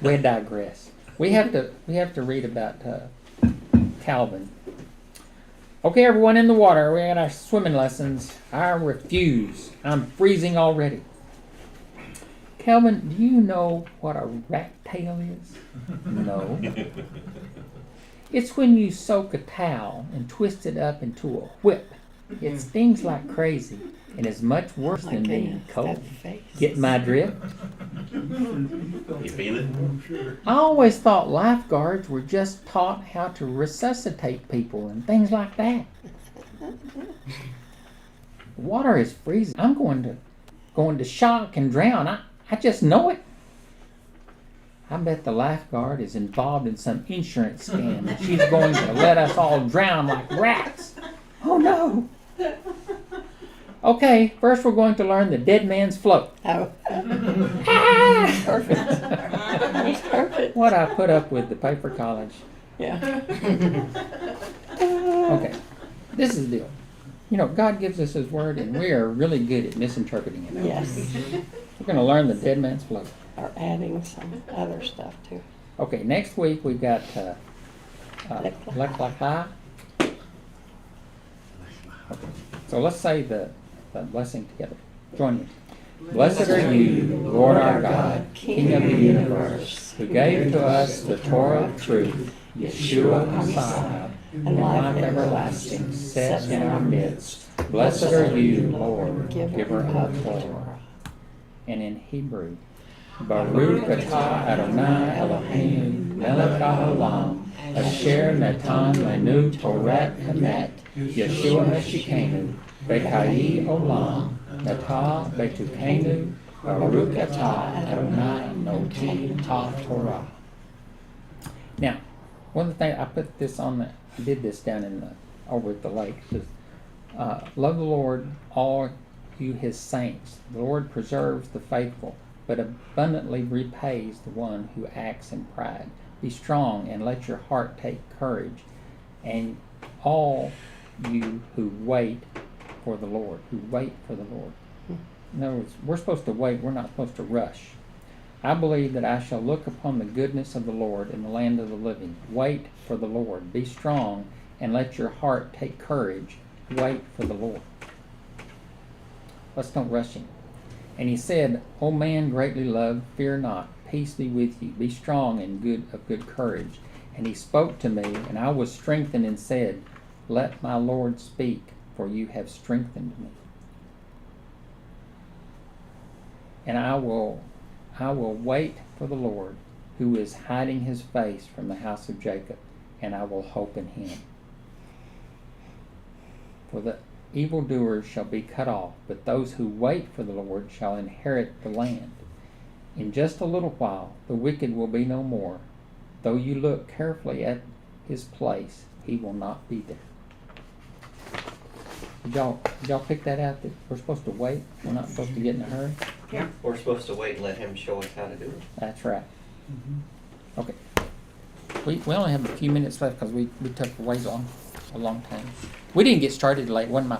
We digress. We have to read about Calvin. Okay, everyone in the water. We got our swimming lessons. I refuse. I'm freezing already. Calvin, do you know what a rat tail is? No. It's when you soak a towel and twist it up into a whip. It stings like crazy and is much worse My than being goodness, cold. that face. Get my drift? You feel it? I'm sure. I always thought lifeguards were just taught how to resuscitate people and things like that. Water is freezing. I'm going to shock and drown. I just know it. I bet the lifeguard is involved in some insurance scam and she's going to let us all drown like rats. Oh no. Okay, first we're going to learn the dead man's float. Oh. Perfect. That was perfect. What I put up with to pay for college. Yeah. Okay, this is the deal. God gives us his word and we are really good at misinterpreting it. Yes. We're going to learn the dead man's float. Or adding some other stuff too. Okay, next week we've got Lech Lecha. Okay, so let's say the blessing together. Join me. Blessed are you, Lord our God, King of the universe, who gave to us the Torah of truth, Yeshua Messiah, and life everlasting set in our midst. Blessed are you, Lord, giver of Torah. And in Hebrew, Baruch atah Adonai Eloheinu melech haolam, asher natan lanu Torah emet, Yeshua Meshikenu, b'chayi olam, natah betukenu, Baruch atah Adonai noti Torah. Now, one of the things I put this on the, I did this down in the over at the lake. It says, love the Lord, all you His saints. The Lord preserves the faithful, but abundantly repays the one who acts in pride. Be strong and let your heart take courage, and all you who wait for the Lord, In other words, we're supposed to wait, we're not supposed to rush. I believe that I shall look upon the goodness of the Lord in the land of the living. Wait for the Lord. Be strong and let your heart take courage. Wait for the Lord. Let's don't rush Him. And He said, O man greatly loved, fear not. Peace be with you. Be strong and of good courage. And He spoke to me, and I was strengthened and said, Let my Lord speak, for you have strengthened me. And I will wait for the Lord, who is hiding His face from the house of Jacob, and I will hope in Him. For the evildoers shall be cut off, but those who wait for the Lord shall inherit the land. In just a little while the wicked will be no more. Though you look carefully at his place, he will not be there. Did y'all pick that out, that we're supposed to wait? We're not supposed to get in a hurry? Yeah. We're supposed to wait and let Him show us how to do it. That's right. Okay. We only have a few minutes left because we took way a long time. We didn't get started late. It wasn't my